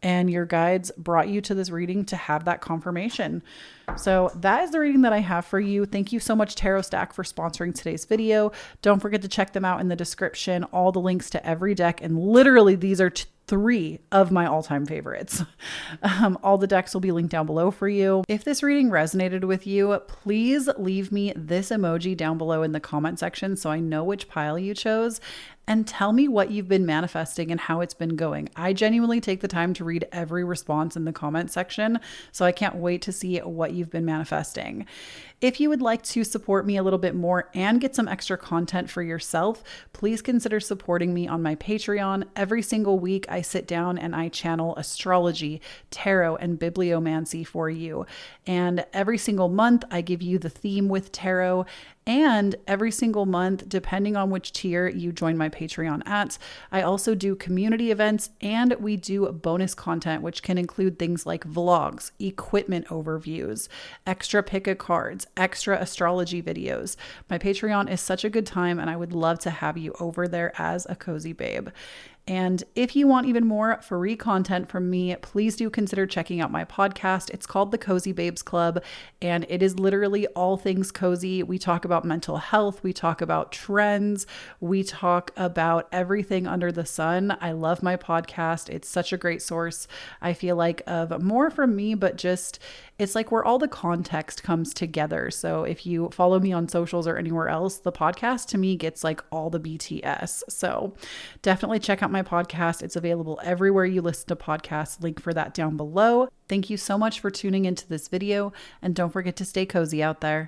S1: And your guides brought you to this reading to have that confirmation. So that is the reading that I have for you. Thank you so much, Tarot Stack, for sponsoring today's video. Don't forget to check them out in the description. All the links to every deck. And literally these are 3 of my all-time favorites. All the decks will be linked down below for you. If this reading resonated with you, please leave me this emoji down below in the comment section so I know which pile you chose, and tell me what you've been manifesting and how it's been going. I genuinely take the time to read every response in the comment section, so I can't wait to see what you've been manifesting. If you would like to support me a little bit more and get some extra content for yourself, please consider supporting me on my Patreon. Every single week, I sit down and I channel astrology, tarot, and bibliomancy for you. And every single month, I give you the theme with tarot And every single month, depending on which tier you join my Patreon at, I also do community events and we do bonus content, which can include things like vlogs, equipment overviews, extra pick a cards, extra astrology videos. My Patreon is such a good time and I would love to have you over there as a cozy babe. And if you want even more free content from me, please do consider checking out my podcast. It's called the Cozy Babes Club, and it is literally all things cozy. We talk about mental health. We talk about trends. We talk about everything under the sun. I love my podcast. It's such a great source, I feel like, of more from me, but just it's like where all the context comes together. So if you follow me on socials or anywhere else, the podcast to me gets like all the BTS. So definitely check out my podcast. It's available everywhere you listen to podcasts. Link for that down below. Thank you so much for tuning into this video, and don't forget to stay cozy out there.